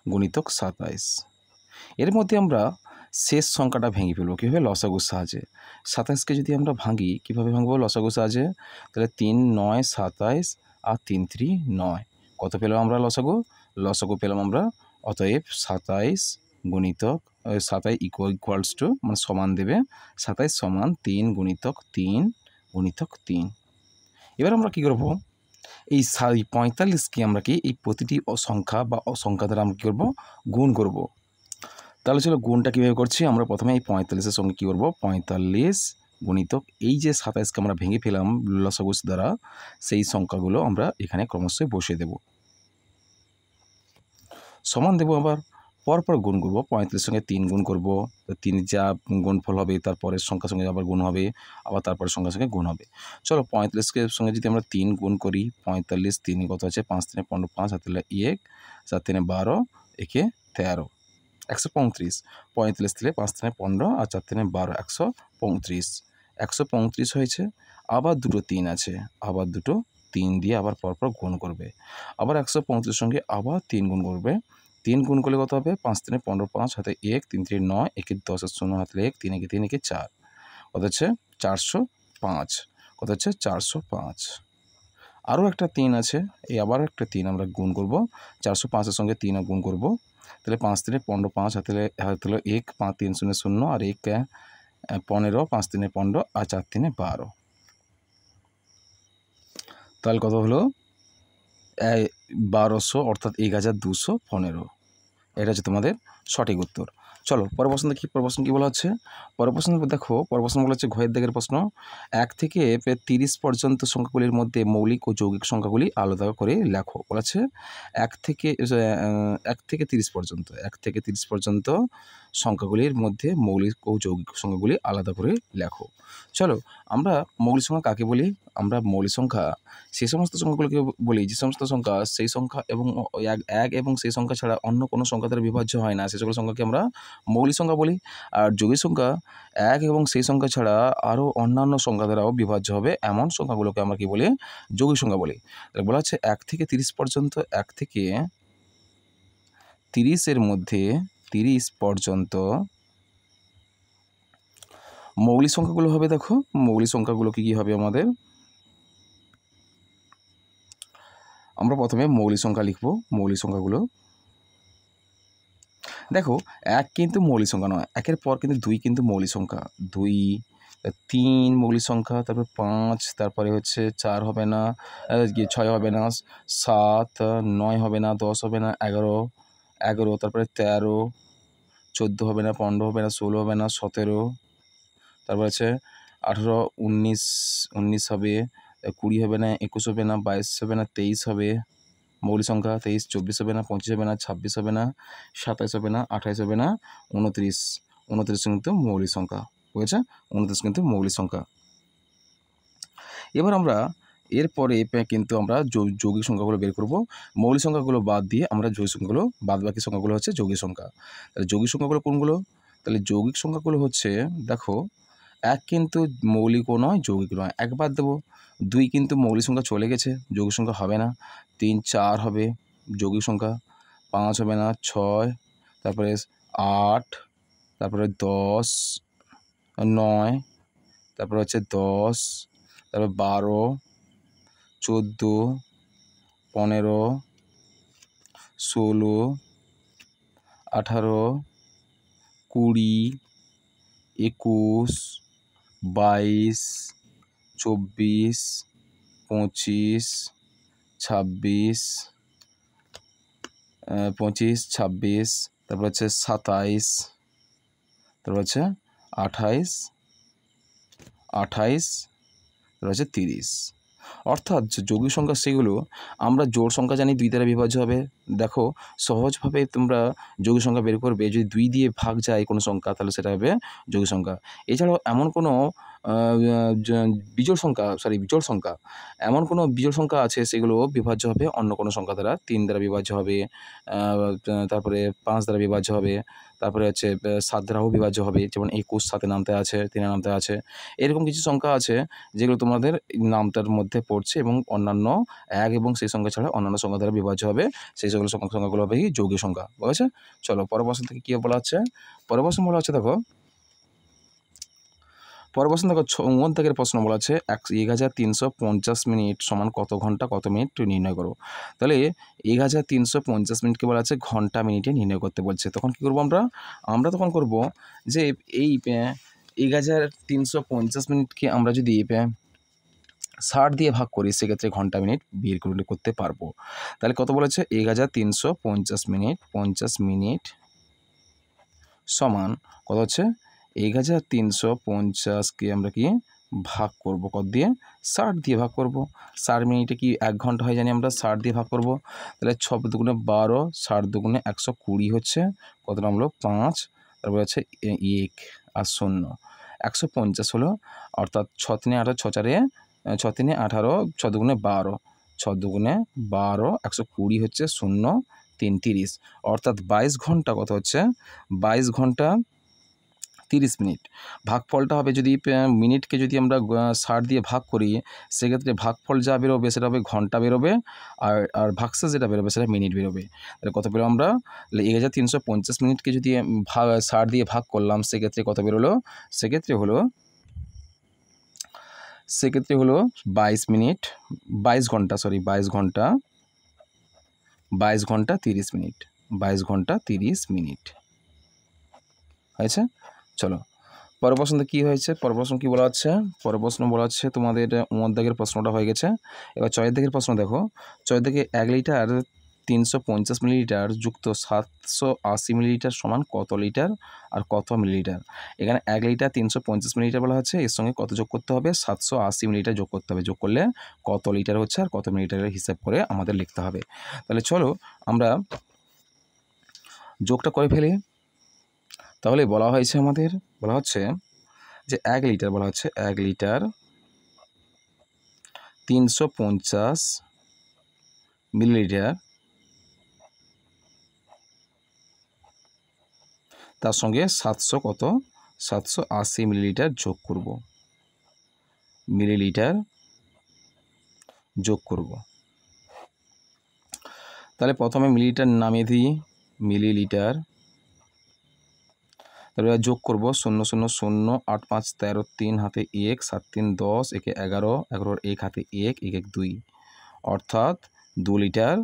Speaker 1: গুণিতক 27। এর মধ্যে আমরা শেষ সংখ্যাটা ভেঙে ফেলবো কীভাবে, লসাগুর সাহায্যে। 27কে যদি আমরা ভাঙি, কীভাবে ভাঙবো, লসাগুর সাহায্যে। তাহলে 3 9 27 আর 3 3 9। কত পেলাম আমরা লসাগু পেলাম আমরা। অতএব 27 গুণিতক 27 ইকুয়ালস টু মানে সমান দেবে 27 সমান 3 গুণিতক 3 গুণিতক 3। এবার আমরা কী করবো, এই 45কে আমরা কি এই প্রতিটি সংখ্যা বা অসংখ্যা দ্বারা আমরা কী করবো, গুণ করব। তাহলে চলো গুণটা কীভাবে করছি, আমরা প্রথমে এই 45-এর সঙ্গে কী করবো, 45 গুণিতক এই যে 27কে আমরা ভেঙে ফেলাম লসাগু দ্বারা, সেই সংখ্যাগুলো আমরা এখানে ক্রমশই বসিয়ে দেব, সমান দেব। আবার পরপর গুণ করব, 45 সঙ্গে 3 গুণ করব, 3 যা গুণফল হবে তারপরের সংখ্যার সঙ্গে আবার গুণ হবে, আবার তারপরের সংখ্যার সঙ্গে গুণ হবে। চলো 45-কে সঙ্গে যদি আমরা 3 গুণ করি, 45 3 কত আছে, 5 3 15, 5 হাতে 1, 4 3 12, একে 13, 135। 45 থেকে 5 3 15 আর 4 3 12, 135। 135 হয়েছে। আবার দুটো 3 আছে, আবার দুটো 3 দিয়ে আবার পরপর গুণ করবে। আবার 135 সঙ্গে আবার 3 গুণ করবে। 3 গুণ করলে কত হবে, 5 3 15, 5 হাতে 1, 3 3 9, একে 10 0 হাতে 1, 3 একে 3, একে 4, কত হচ্ছে 405। কত হচ্ছে 405। আরও একটা 3 আছে, এই আবার একটা 3 আমরা গুণ করব, 405-এর সঙ্গে 3 গুণ করব। তাহলে 5 3 15, 5 হাতে 1, 5 3 0 0 আর 1 15, 5 3 15 আর 4 3 12। তাহলে কত হলো, 1200 অর্থাৎ 1215। এটা হচ্ছে তোমাদের সঠিক উত্তর। চলো পরের প্রশ্ন দেখি। পরের প্রশ্ন কী বলা হচ্ছে, পরের প্রশ্ন দেখো। পরের প্রশ্ন বলা হচ্ছে ঘয়ের দাগের প্রশ্ন, 1 থেকে 30 পর্যন্ত সংখ্যাগুলির মধ্যে মৌলিক ও যৌগিক সংখ্যাগুলি আলাদা করে লেখো। বলা হচ্ছে 1 থেকে 30 পর্যন্ত, 1 থেকে 30 পর্যন্ত সংখ্যাগুলির মধ্যে মৌলিক ও যৌগিক সংখ্যাগুলি আলাদা করে লেখো। চলো আমরা মৌলিক সংখ্যা কাকে বলি, আমরা মৌলিক সংখ্যা সেই সমস্ত সংখ্যাগুলোকে বলি যে সমস্ত সংখ্যা সেই সংখ্যা এবং এক এবং সেই সংখ্যা ছাড়া অন্য কোনো সংখ্যা দ্বারা বিভাজ্য হয় না, সে সকল সংখ্যাকে আমরা মৌলিক সংখ্যা বলি। আর যৌগিক সংখ্যা 1 এবং সেই সংখ্যা ছাড়া আরও অন্যান্য সংখ্যা দ্বারাও বিভাজ্য হবে এমন সংখ্যাগুলোকে আমরা কি বলি, যৌগিক সংখ্যা বলি। তাহলে বলা হচ্ছে 1 থেকে 30 পর্যন্ত, 1 থেকে 30-এর মধ্যে 30 পর্যন্ত মৌলিক সংখ্যাগুলো হবে। দেখো মৌলিক সংখ্যাগুলো কী কী হবে আমাদের, আমরা প্রথমে মৌলিক সংখ্যা লিখব। মৌলিক সংখ্যাগুলো দেখো, 1 কিন্তু মৌলিক সংখ্যা নয়, 1-এর পর কিন্তু 2 কিন্তু মৌলিক সংখ্যা, 2 3 মৌলিক সংখ্যা, তারপর 5, তারপরে হচ্ছে 4 হবে না, 6 হবে না, 7 9 হবে না, 10 হবে না, 11, তারপরে 13, 14 হবে না, 15 হবে না, 16 হবে না, 17, তারপর আছে 18, 19 হবে, 20 হবে না, 21 হবে না, 22 হবে না, 23 হবে মৌলিক সংখ্যা, 23, 24 হবে না, 25 হবে না, 26 হবে না, 27 হবে না, 28 হবে না, 29 কিন্তু মৌলিক সংখ্যা। বুঝেছে, 29 কিন্তু মৌলিক সংখ্যা। এবার আমরা এরপরে কিন্তু আমরা যৌগিক সংখ্যাগুলো বের করব। মৌলিক সংখ্যাগুলো বাদ দিয়ে আমরা যৌগিক সংখ্যাগুলো, বাদ বাকি সংখ্যাগুলো হচ্ছে যৌগিক সংখ্যা। তাহলে যৌগিক সংখ্যাগুলো কোনগুলো, তাহলে যৌগিক সংখ্যাগুলো হচ্ছে, দেখো 1 কিন্তু মৌলিকও নয় যৌগিক নয়, 1 বাদ দেবো। 2 কিন্তু মৌলিক সংখ্যা চলে গেছে, যৌগিক সংখ্যা হবে না। 3 4 হবে যৌগিক সংখ্যা, 5 হবে না, 6, তারপরে 8, তারপরে 10, 9, তারপরে হচ্ছে 10, তারপরে 12, 14, 15, 16, 18, 20, 21, 22, 24, 25, 26, 26, তারপর হচ্ছে 27, তারপর হচ্ছে 28, তারপর হচ্ছে 30। অর্থাৎ যে যৌগিক সংখ্যা সেগুলো আমরা জোড় সংখ্যা জানি 2 দ্বারা বিভাজ্য হবে। দেখো সহজভাবে তোমরা যৌগিক সংখ্যা বের করবে, যদি 2 দিয়ে ভাগ যায় কোনো সংখ্যা তাহলে সেটা হবে যৌগিক সংখ্যা। এছাড়াও এমন কোনো বিজোড় সংখ্যা এমন কোনো বিজোড় সংখ্যা আছে সেগুলো বিভাজ্য হবে অন্য কোনো সংখ্যা দ্বারা। 3 দ্বারা বিভাজ্য হবে, তারপরে 5 দ্বারা বিভাজ্য হবে, তারপরে হচ্ছে 7 দ্বারাও বিভাজ্য হবে, যেমন 21 7 নামতে আছে, 3 নামতে আছে। এরকম কিছু সংখ্যা আছে যেগুলো তোমাদের নামটার মধ্যে পড়ছে এবং অন্যান্য 1 এবং সেই সংখ্যা ছাড়া অন্যান্য সংখ্যা দ্বারা বিভাজ্য হবে। সেই সকল সংখ্যাগুলো হবে কি যৌগিক সংখ্যা। ঠিক আছে? চলো পরের প্রশ্ন থেকে কী বলা হচ্ছে? পরের প্রশ্ন বলা হচ্ছে দেখো, পরের প্রশ্ন দেখো 59 প্রশ্ন বলা আছে 1350 মিনিট সমান কত ঘন্টা কত মিনিট নির্ণয় করো। তাহলে 1350 মিনিটকে বলা আছে ঘন্টা মিনিটে নির্ণয় করতে বলছে। তখন কী করবো আমরা তখন করব যে এই 1350 মিনিটকে আমরা যদি 60 দিয়ে ভাগ করি সেক্ষেত্রে ঘন্টা মিনিট বের করতে পারবো। তাহলে কত বলেছে 1350 মিনিট 50 মিনিট সমান কত হচ্ছে 1350কে আমরা কি ভাগ করব কত দিয়ে 60 দিয়ে ভাগ করব। 60 মিনিটে কি 1 ঘন্টা হয় জানি আমরা, 60 দিয়ে ভাগ করব। তাহলে 6 দুগুণে 12, 60 দুগুণে 120 হচ্ছে কত নামলো 5, তারপরে হচ্ছে 1 আর 0 150 হলো, অর্থাৎ 6 3 18 6 4 6 3 18 6 দুগুণে 12, 6 দুগুণে 12 120 হচ্ছে 0 3 30, অর্থাৎ 22 ঘন্টা কত হচ্ছে 22 ঘন্টা 30 মিনিট। ভাগফলটা হবে যদি মিনিটকে যদি আমরা 60 দিয়ে ভাগ করি সেক্ষেত্রে ভাগফল যা বেরোবে সেটা হবে ঘন্টা বেরোবে, আর ভাগশেষ যেটা বেরোবে সেটা মিনিট বেরোবে। তাহলে কত পেলাম আমরা 1350 মিনিটকে যদি 60 দিয়ে ভাগ করলাম সেক্ষেত্রে কত বেরোলো, সেক্ষেত্রে হলো 22 মিনিট 22 ঘন্টা 22 ঘন্টা 30 মিনিট 22 ঘন্টা 30 মিনিট হয়েছে। চলো পরের প্রশ্নটা কী হয়েছে, পরের প্রশ্ন কী বলা হচ্ছে, পরের প্রশ্ন বলা হচ্ছে তোমাদের 59 প্রশ্নটা হয়ে গেছে। এবার 64 প্রশ্ন দেখো, 64 1 লিটার 350 মিলিলিটার যুক্ত 780 মিলিলিটার সমান কত লিটার আর কত মিলিলিটার। এখানে 1 লিটার 350 মিলিলিটার বলা হচ্ছে, এর সঙ্গে কত যোগ করতে হবে 780 মিলিলিটার যোগ করতে হবে, যোগ করলে কত লিটার হচ্ছে আর কত মিলিলিটারের হিসাব করে আমাদের লিখতে হবে। তাহলে চলো আমরা যোগটা করে ফেলি। তাহলে বলা হচ্ছে যে 1 লিটার বলা হচ্ছে 1 লিটার 350 মিলিলিটার তার সঙ্গে 780 মিলিলিটার যোগ করব। তাহলে প্রথমে মিলিলিটার নামিয়ে দিই, মিলিলিটার, তারপরে যোগ করব 0 0 0 8 5 13 3 হাতে 1 7 3 10 একে 11 11 1 হাতে 1 1 1 2, অর্থাৎ 2 লিটার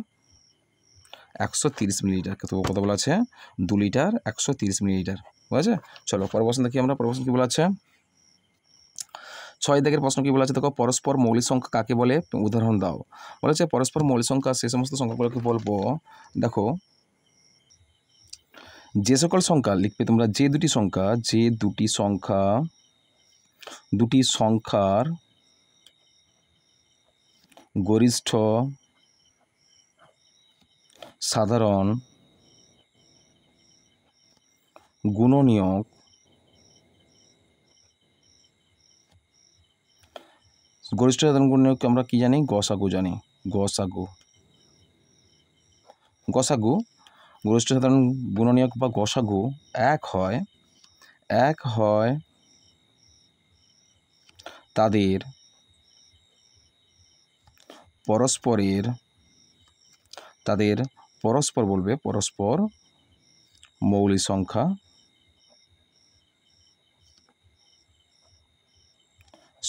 Speaker 1: 130 মিলিলিটার। কত বলা আছে 2 লিটার 130 মিলিলিটার। ঠিক আছে, চলো পরের প্রশ্ন দেখি আমরা। পরের প্রশ্ন কী বলা আছে, 6 প্রশ্ন কী বলা আছে দেখো, পরস্পর মৌলিক সংখ্যা কাকে বলে উদাহরণ দাও। বলেছে পরস্পর মৌলিক সংখ্যা সে সমস্ত সংখ্যাগুলোকে বলবো। দেখো যে সকল সংখ্যা লিখবে তোমরা, যে দুটি সংখ্যার গরিষ্ঠ সাধারণ গুণনীয়ক গরিষ্ঠ সাধারণ গুণনীয়ক আমরা কি জানি, গসাগু জানি। গসাগু গরিষ্ঠ সাধারণ গুণনীয়ক বা গসাগু এক হয় তাদের পরস্পর মৌলিক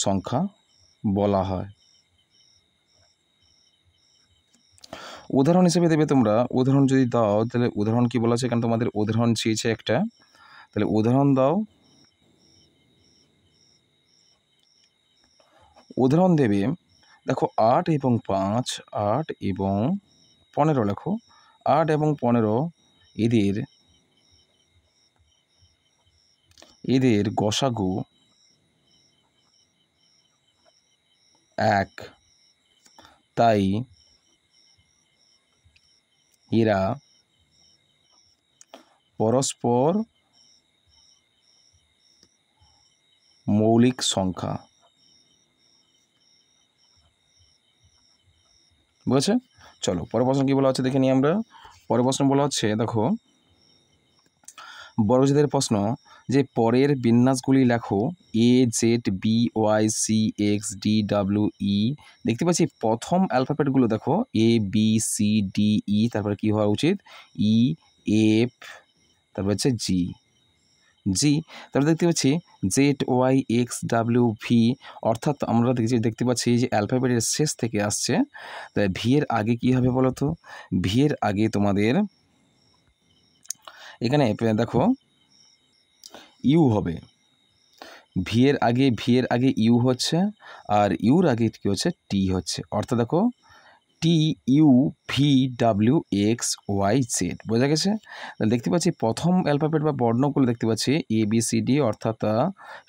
Speaker 1: সংখ্যা বলা হয়। উদাহরণ হিসেবে দেবে তোমরা, উদাহরণ যদি দাও তাহলে উদাহরণ কি বলা আছে, এখানে তোমাদের উদাহরণ চেয়েছে একটা, তাহলে উদাহরণ দাও। উদাহরণ দেবে দেখো 8 এবং 5 8 এবং 15 লেখো, 8 এবং 15 এদের গসাগু 1। তাই এরা পরস্পর মৌলিক সংখ্যা। বুঝেছে? চলো পরের প্রশ্ন কি বলা হচ্ছে দেখে নিই আমরা। পরের প্রশ্ন বলা হচ্ছে দেখো, বড়জেদের প্রশ্ন যে পরের বিন্যাসগুলি লেখো AZBYCXDWE। দেখতে পাচ্ছি প্রথম অ্যালফাবেটগুলো দেখো ABCDE, তারপরে কি হওয়া উচিত EF, তারপর হচ্ছে জি। তারপরে দেখতে পাচ্ছি ZYXWV, অর্থাৎ আমরা দেখতে পাচ্ছি যে অ্যালফাবেটের শেষ থেকে আসছে। তাই ভি এর আগে কি হবে বলো তো? ভি এর আগে তোমাদের এখানে দেখো ইউ হবে। ভি এর আগে ইউ হচ্ছে, আর ইউর আগে কি হচ্ছে টি হচ্ছে, অর্থাৎ দেখো TUVWXYZ। বোঝা গেছে? দেখতে পাচ্ছি প্রথম অ্যালফাবেট বা বর্ণগুলো দেখতে পাচ্ছি ABCD, অর্থাৎ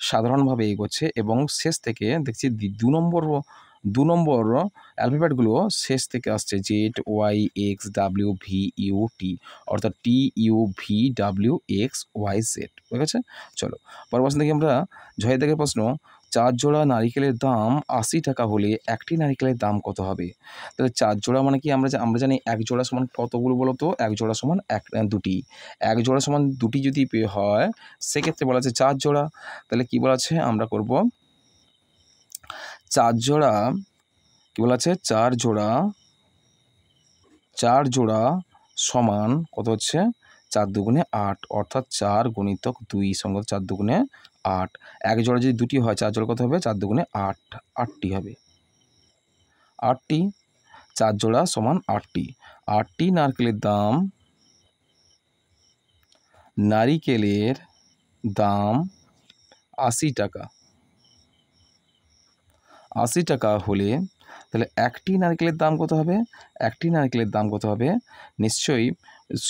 Speaker 1: সাধারণভাবে এগোচ্ছে, এবং শেষ থেকে দেখছি দু নম্বর অ্যালফাবেটগুলো শেষ থেকে আসছে ZYXWVUT, অর্থাৎ TUVWXYZ। বুঝা গেছে? চলো পরের প্রশ্ন দেখি আমরা। ছয়ের দাগের প্রশ্ন, 4 জোড়া নারিকেলের দাম 80 টাকা হলে একটি নারিকেলের দাম কত হবে? তাহলে 4 জোড়া মানে কি আমরা জানি 1 জোড়া সমান কতগুলো বলো তো? 1 জোড়া সমান দুটি। 1 জোড়া সমান দুটি যদি হয় সেক্ষেত্রে বলা আছে 4 জোড়া। তাহলে কি বলা আছে আমরা করব 4 জোড়া, কি বলা আছে 4 জোড়া সমান কত হচ্ছে 4 দুগুণে 8, অর্থাৎ 4 গুণিতক 2 সঙ্গে 4 দুগুণে 8। 1 জোড়া যদি দুটি হয় 4 জোড়া কত হবে 4 দুগুণে 8, 8টি হবে। 8টি, 4 জোড়া সমান 8টি। 8টি নারিকেলের দাম 80 টাকা। 80 টাকা হলে তাহলে একটি নারকেলের দাম কত হবে? একটি নারকেলের দাম কত হবে? নিশ্চয়ই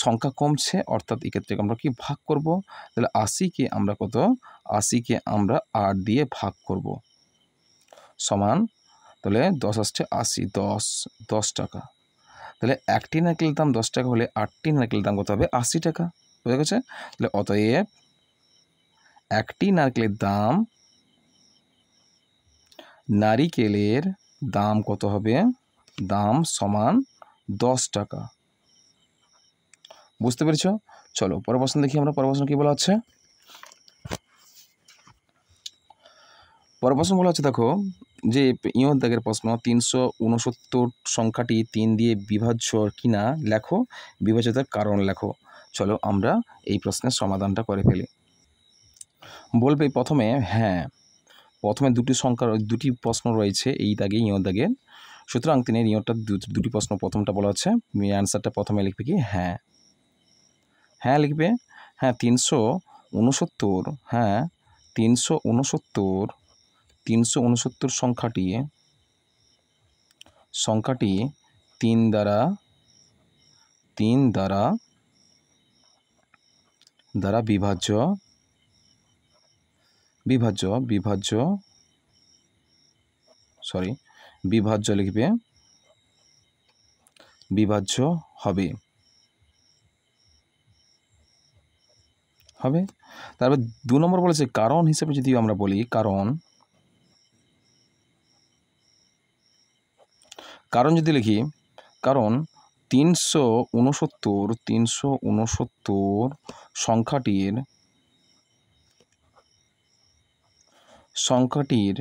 Speaker 1: সংখ্যা কমছে, অর্থাৎ এক্ষেত্রে আমরা কি ভাগ করব? তাহলে 80কে আমরা 8 দিয়ে ভাগ করব, সমান তাহলে 10 আসছে 80, 10 টাকা। তাহলে একটি নারকেলের দাম 10 টাকা হলে 8টি নারকেলের দাম কত হবে? 80 টাকা। বুঝা গেছে? তাহলে অতএব একটি নারিকেলের দাম কত হবে? দাম সমান 10 টাকা। বুঝতে পেরেছ? চলো পরের প্রশ্ন দেখি আমরা। পরের প্রশ্ন কি বলা হচ্ছে? পরের প্রশ্ন বলা হচ্ছে দেখো, যে ইয়র দাগের প্রশ্ন, 369 সংখ্যাটি 3 দিয়ে বিভাজ্য কিনা লেখো, বিভাজ্যতার কারণ লেখো। চলো আমরা এই প্রশ্নের সমাধানটা করে ফেলি। বলবে প্রথমে হ্যাঁ, প্রথমে দুটি প্রশ্ন রয়েছে এই দাগে, ইয়র দাগে, সুতরাং তিনি ইয়রটা দুটি প্রশ্ন, প্রথমটা বলা হচ্ছে অ্যান্সারটা প্রথমে লিখবে কি হ্যাঁ, হ্যাঁ লিখবে। হ্যাঁ 369, হ্যাঁ 369 সংখ্যাটি 3 দ্বারা বিভাজ্য লিখবে, বিভাজ্য হবে। তারপর 2 নম্বর বলেছে কারণ হিসেবে যদি আমরা বলি, কারণ যদি লিখি, কারণ 369 সংখ্যাটির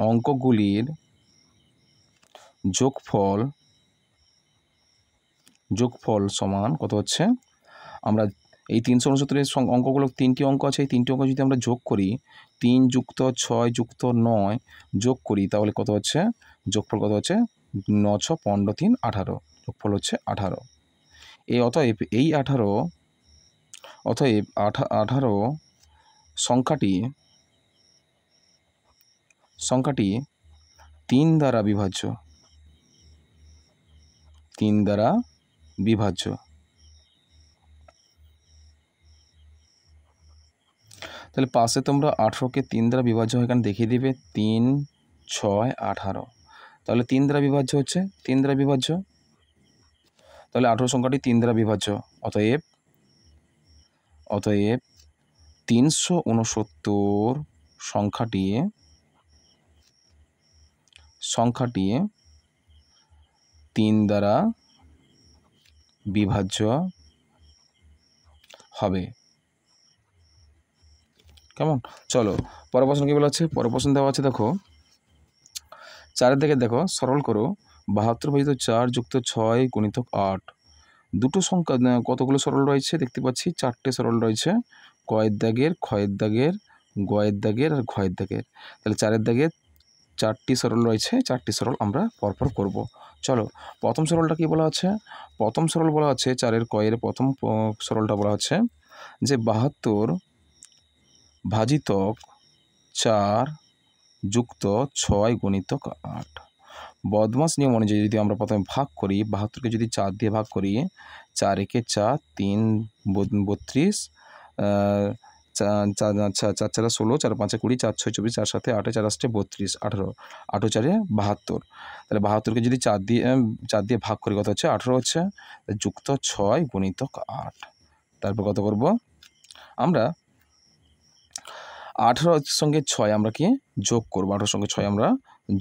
Speaker 1: অঙ্কগুলির যোগফল সমান কত হচ্ছে? আমরা এই 369-এর অঙ্কগুলো 3টি অঙ্ক আছে, এই 3টি অঙ্ক যদি আমরা যোগ করি, 3 যুক্ত 6 যুক্ত 9 যোগ করি, তাহলে কত হচ্ছে? যোগফল কত হচ্ছে? 9 6 15 3 18, যোগফল হচ্ছে 18। অতএব 18 সংখ্যাটি 3 দ্বারা বিভাজ্য। তাহলে পাশে তোমরা 18কে 3 দ্বারা বিভাজ্য এখানে দেখিয়ে দিবে 3, 6, 18। তাহলে 3 দ্বারা বিভাজ্য হচ্ছে 3 দ্বারা বিভাজ্য, তাহলে 18 সংখ্যাটি 3 দ্বারা বিভাজ্য। অতএব 369 সংখ্যাটি 3 দ্বারা বিভাজ্য হবে। কেমন? চলো পরের প্রশ্ন কী বলা আছে? পরের প্রশ্ন দেওয়া আছে দেখো 4 দিকে দেখো, সরল করো 72 ভাজিত 4 যুক্ত 6 গুণিতক 8। দুটো সংখ্যা কতগুলো সরল রয়েছে দেখতে পাচ্ছি, 4টে সরল রয়েছে, কয়ের দাগের, ক্ষয়ের দাগের, গয়ের দাগের আর ঘয়ের দাগের। তাহলে 4-এর দাগে 4টি সরল রয়েছে, 4টি সরল আমরা পরপর করব। চলো প্রথম সরলটা কি বলা আছে? প্রথম সরল বলা আছে 4-এর কয়ের প্রথম সরলটা বলা হচ্ছে যে 72 ভাজিতক 4 যুক্ত 6 গুণিতক 8। বদমাস নিয়ম অনুযায়ী যদি আমরা প্রথমে ভাগ করি, 72কে যদি 4 দিয়ে ভাগ করি, 4 একে 4, 3 32, 4 4 16, 4 5 20, 4 6 24, 4 7 8, 4 8 32, 18, 8 4 72। তাহলে 72কে যদি 4 দিয়ে ভাগ করি কত হচ্ছে? 18 হচ্ছে, যুক্ত 6 গুণিতক 8। তারপর কত করব আমরা? 18 সঙ্গে 6 আমরা কি যোগ করব? 18 সঙ্গে 6 আমরা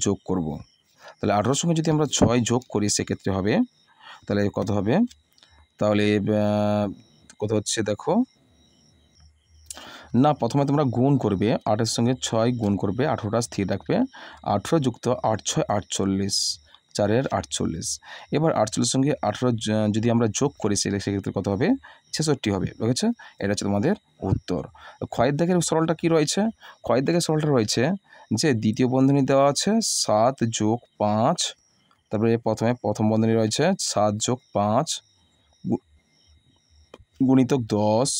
Speaker 1: যোগ করব। তাহলে 18 সঙ্গে যদি আমরা 6 যোগ করি সেক্ষেত্রে হবে, তাহলে কত হবে? তাহলে কত হচ্ছে দেখো, না প্রথমে তোমরা গুণ করবে, 8-এর সঙ্গে 6 গুণ করবে, 18টা স্থির রাখবে, 18 যুক্ত 8 6 48, 4-এর 48। এবার 48 সঙ্গে 18 যদি আমরা যোগ করি সেক্ষেত্রে কত হবে? 66 হবে। বুঝেছো? এটা হচ্ছে তোমাদের উত্তর। ক্ষয়ের দাগের সরলটা কি রয়েছে? ক্ষয়ের দাগের সরলটা রয়েছে যে দ্বিতীয় বন্ধনী দেওয়া আছে 7 যোগ 5, তারপরে প্রথম বন্ধনী রয়েছে 7 যোগ 5 গুণিতক 10,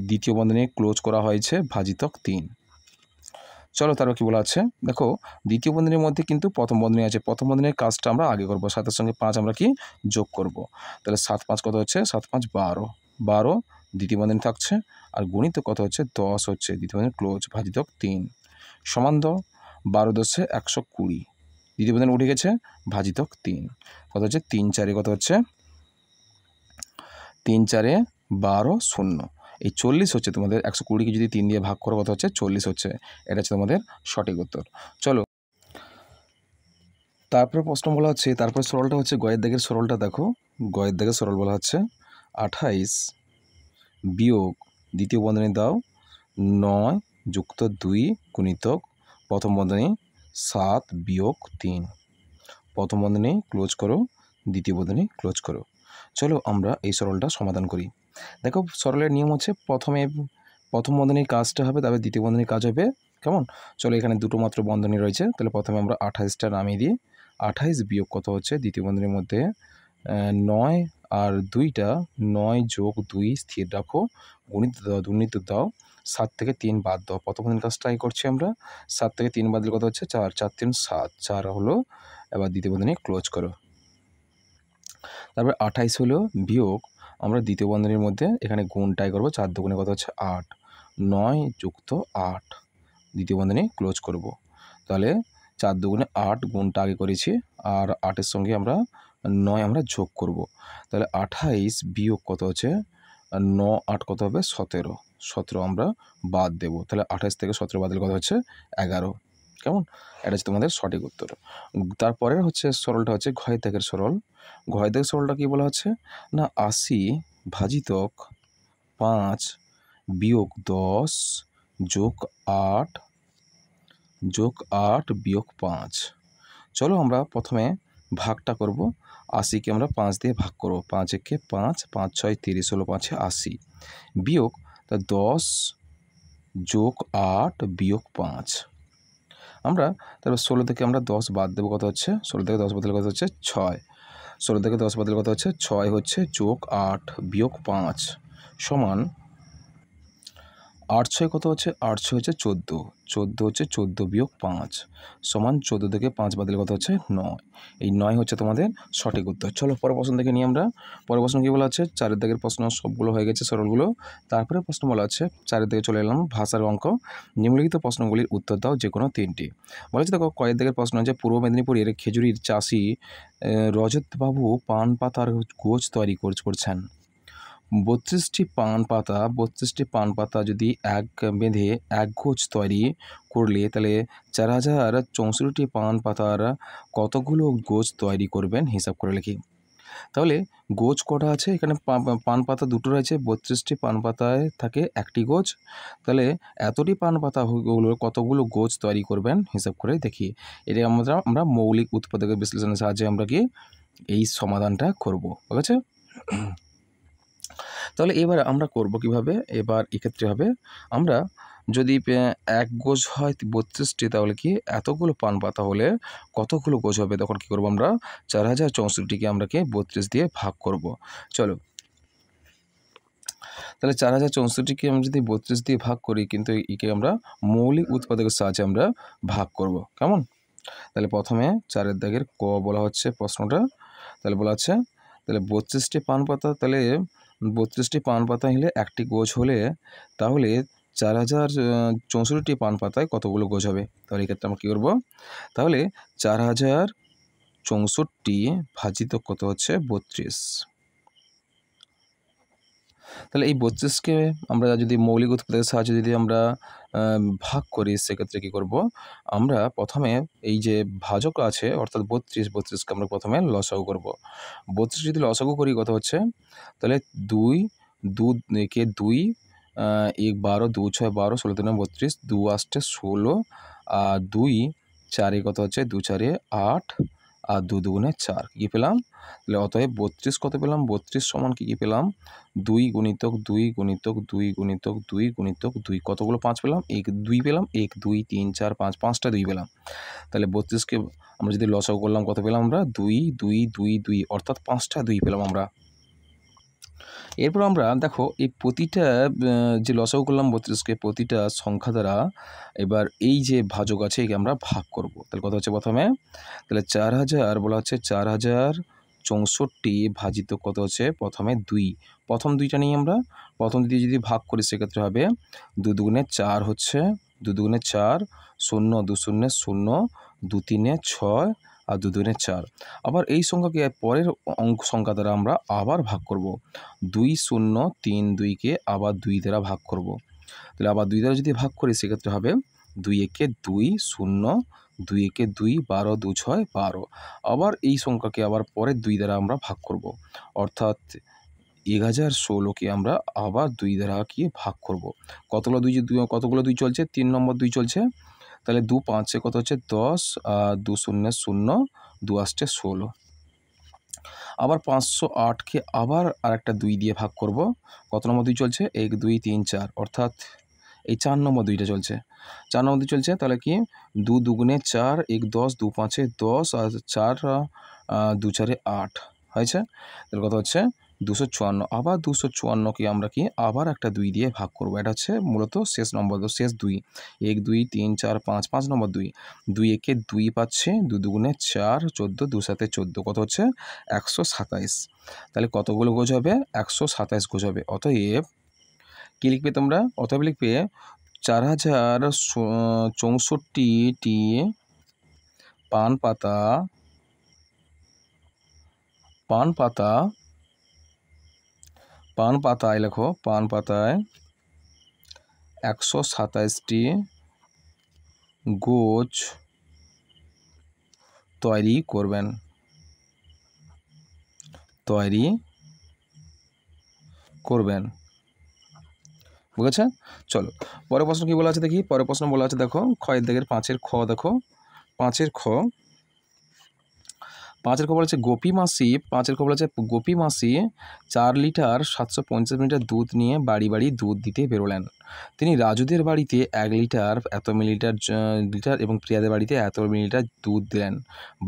Speaker 1: দ্বিতীয় বন্ধনী ক্লোজ করা হয়েছে ভাজিতক 3। চলো তারপর কি বলা আছে দেখো, দ্বিতীয় বন্ধনীর মধ্যে কিন্তু প্রথম বন্ধনী আছে, প্রথম বন্ধনীর কাজটা আমরা আগে করব, 7-এর সঙ্গে 5 আমরা কি যোগ করব। তাহলে 7 5 কত হচ্ছে? 7 5 12, 12 দ্বিতীয় বন্ধনী থাকছে, আর গুণিতক কত হচ্ছে? 10 হচ্ছে, দ্বিতীয় বন্ধনী ক্লোজ ভাজিতক 3 সমান 12 10 120, দ্বিতীয় বন্ধনী উঠে গেছে ভাজিতক 3 কত হচ্ছে? 3 4 কত হচ্ছে? 3 4 12 0। এই 40 হচ্ছে তোমাদের, 120কে যদি 3 দিয়ে ভাগ করো কত হচ্ছে? 40 হচ্ছে। এটা হচ্ছে তোমাদের সঠিক উত্তর। চলো তারপরে প্রশ্ন বলা হচ্ছে, তারপরে সরলটা হচ্ছে গয়ের দাগের সরলটা দেখো, গয়ের দাগের সরল বলা হচ্ছে 28 বিয়োগ দ্বিতীয় বন্ধনী দাও 9 যুক্ত 2 গুণিতক প্রথম বন্ধনী 7 বিয়োগ 3, প্রথম বন্ধনী ক্লোজ করো, দ্বিতীয় বন্ধনী ক্লোজ করো। চলো আমরা এই সরলটা সমাধান করি। দেখো সরলের নিয়ম হচ্ছে প্রথম বন্ধনীর কাজটা হবে, তারপরে দ্বিতীয় বন্ধনীর কাজ হবে। কেমন? চলো এখানে দুটো মাত্র বন্ধনী রয়েছে, তাহলে প্রথমে আমরা 28টা নামিয়ে দিই। 28 বিয়োগ কত হচ্ছে? দ্বিতীয় বন্ধনীর মধ্যে 9 আর 2টা, 9 যোগ 2 স্থির রাখো, গুণিত দাও, 7 থেকে 3 বাদ দাও। প্রথম বন্ধনীর কাজটাই করছি আমরা, 7 থেকে 3 বাদ দিলে কত হচ্ছে? 4 4 3 7, 4 হলো। এবার দ্বিতীয় বন্ধনী ক্লোজ করো। তারপরে 28 হলো বিয়োগ, আমরা দ্বিতীয় বন্ধনীর মধ্যে এখানে গুণটাই করবো, 4 দুগুণে কত হচ্ছে? 8, 9 যুক্ত 8, দ্বিতীয় বন্ধনী ক্লোজ করব। তাহলে 4 দুগুণে 8 গুণটা আগে করেছি, আর 8-এর সঙ্গে আমরা 9 আমরা যোগ করব। তাহলে 28 বিয়োগ কত হচ্ছে? 9 8 কত হবে? 17, 17 আমরা বাদ দেব। তাহলে 28 থেকে 17 বাদ দিলে কত হচ্ছে? 11। কেমন? এটা হচ্ছে তোমাদের সঠিক উত্তর। তারপরে হচ্ছে সরলটা হচ্ছে ঘয়ের দাগের সরল। ঘয়ের দাগের সরলটা কি বলা হচ্ছে? না 80 ভাজিতক 5 বিয়োগ 10 যোগ 8 বিয়োগ 5। চলো আমরা প্রথমে ভাগটা করব। 80কে আমরা 5 দিয়ে ভাগ করব, 5 একে 5, 5 6 30, 16 5 80 বিয়োগ 10 যোগ 8 বিয়োগ 5। আমরা তারপর 16 থেকে আমরা 10 বাদ দেবো, কত হচ্ছে? 16 থেকে 10 বাদ দিলে কত হচ্ছে? 6, 16 থেকে 10 বাদ দিলে কত হচ্ছে? 6 হচ্ছে, যোগ 8 বিয়োগ 5 সমান 8 6 কত হচ্ছে? 8 6 হচ্ছে 14, 14 হচ্ছে 14 বিয়োগ 5 সমান 14 থেকে 5 বাদ দিলে কত হচ্ছে? 9। এই 9 হচ্ছে তোমাদের সঠিক উত্তর। চলো পরের প্রশ্ন দেখে নিই আমরা। পরের প্রশ্ন কী বলা আছে? 4 দাগের প্রশ্ন সবগুলো হয়ে গেছে সরলগুলো। তারপরে প্রশ্ন বলা আছে 4 দিকে চলে এলাম ভাষার অঙ্ক। নিম্নলিখিত প্রশ্নগুলির উত্তর দাও যে কোনো 3টি। বলা আছে দেখো কয়েক দাগের প্রশ্ন আছে পূর্ব মেদিনীপুরের খেজুরির চাষি রজতবাবু পান পাতার গোছ তৈরি করছেন। 32টি পান পাতা যদি এক বেঁধে এক গোছ তৈরি করলে তাহলে 4064টি পান পাতার কতগুলো গোছ তৈরি করবেন হিসাব করে লিখি। তাহলে গোছ কটা আছে? এখানে পান পাতা দুটো রয়েছে, 32টি পান পাতায় থাকে একটি গোছ। তাহলে এতটি পান পাতা কতগুলো গোছ তৈরি করবেন হিসাব করে দেখি। এটা আমরা মৌলিক উৎপাদকের বিশ্লেষণের সাহায্যে আমরা কি এই সমাধানটা করব। ঠিক আছে? তাহলে এবার আমরা করব কিভাবে? এবার এক্ষেত্রে হবে আমরা যদি এক গোছ হয় 32টি তাহলে কি এতগুলো পান পাতা হলে কতগুলো গোছ হবে? তখন কি করব আমরা 4064টিকে আমরা কি 32 দিয়ে ভাগ করব। চলো তাহলে 4064টিকে আমরা যদি 32 দিয়ে ভাগ করি কিন্তু একে আমরা মৌলিক উৎপাদকের সাহায্যে আমরা ভাগ করব। কেমন? তাহলে প্রথমে 4 দাগের ক বলা হচ্ছে প্রশ্নটা। তাহলে বলা আছে তাহলে 32টি পান পাতা, তাহলে 32টি পান পাতা হলে একটি গোছ হলে তাহলে 4064টি পান পাতায় কতগুলো গোছ হবে? তাহলে এক্ষেত্রে আমরা কী করব? তাহলে 4064 ভাজিত কত হচ্ছে? 32। তাহলে এই 32কে আমরা যদি মৌলিক উৎপাদকের সাহায্যে যদি আমরা ভাগ করি সেক্ষেত্রে কী করব? আমরা প্রথমে এই যে ভাজক আছে অর্থাৎ 32কে আমরা প্রথমে লসাগু করব। 32 যদি লসাগু করি কত হচ্ছে? তাহলে 2 একে 2 1 12 2 6 12 16 3 32 2 8 16 আর 2 4 কত হচ্ছে? 2 4 8 আর 2 2 4 কী পেলাম? তাহলে অতএব 32 কত পেলাম? 32 সমান কী পেলাম? 2 গুণিতক 2 গুণিতক 2 গুণিতক 2 গুণিতক 2 কতগুলো 5 পেলাম? 2 পেলাম। 1 2 3 4 5 5টা 2 পেলাম। তাহলে 32কে আমরা যদি লসাগু করলাম কত পেলাম আমরা? 2 2 2 2 অর্থাৎ 5টা 2 পেলাম আমরা। এরপর আমরা দেখো এই প্রতিটা যে লসাগু করলাম 32কে প্রতিটা সংখ্যা দ্বারা এবার এই যে ভাজক আছে একে আমরা ভাগ করব। তাহলে কত হচ্ছে প্রথমে? তাহলে 4000 বলা হচ্ছে 4064 ভাজিত কত হচ্ছে? প্রথমে 2, প্রথম 2টা নিই আমরা। প্রথম 2 দিয়ে যদি ভাগ করি সেক্ষেত্রে হবে 2 2 4 হচ্ছে 2 2 4 0 2 0 0 2 3 6 আর 2 2 4। আবার এই সংখ্যাকে পরের সংখ্যা দ্বারা আমরা আবার ভাগ করব। 2 0 3 2কে আবার 2 দ্বারা ভাগ করব। তাহলে আবার 2 দ্বারা যদি ভাগ করি সেক্ষেত্রে হবে 2 একে 2 0 2 একে 2 12 2 6 12। আবার এই সংখ্যাকে আবার পরের 2 দ্বারা আমরা ভাগ করব। অর্থাৎ 1016কে আমরা আবার 2 দ্বারা কি ভাগ করব। কতগুলো 2 চলছে? 3 নম্বর 2 চলছে। তাহলে 2 5 কত হচ্ছে? 10 আর 2 0 0 2 8 16। আবার 508কে আবার আরেকটা 2 দিয়ে ভাগ করব। কত নম্বর 2 চলছে? 1 2 3 4 অর্থাৎ এই 4 নম্বর 2টা চলছে। 4 নম্বর 2 চলছে তাহলে কি 2 2 4 1 10 2 5 10 আর 4 2 4 8 হয়েছে। তাহলে কত হচ্ছে? 254। আবার 254কে আমরা কি আবার একটা 2 দিয়ে ভাগ করব। এটা হচ্ছে মূলত শেষ 2 1 2 3 4 5 5 নম্বর 2 2 একে 2 পাচ্ছে 2 2 4 14 2 7 14 কত হচ্ছে? 127। তাহলে কতগুলো গোছ হবে? 127 গোছ হবে। অতএব কী লিখবে তোমরা? অতএব লিখবে 4064টি পান পাতায় লেখো পান পাতায় 127টি গোছ তৈরি করবেন। বুঝেছে? চলো পরের প্রশ্ন কী বলা আছে দেখি। পরের প্রশ্ন বলা আছে দেখো ক্ষয়ের দাগের 5-এর খ দেখো। 5-এর খ 5 খ বলেছে গোপী মাসি, 5 খ বলেছে গোপী মাসি 4 লিটার 750 মিলিলিটার দুধ নিয়ে বাড়ি বাড়ি দুধ দিতে বেরোলেন। তিনি রাজুদের বাড়িতে 1 লিটার এত মিলিলিটার লিটার এবং প্রিয়াদের বাড়িতে এত মিলিলিটার দুধ দিলেন।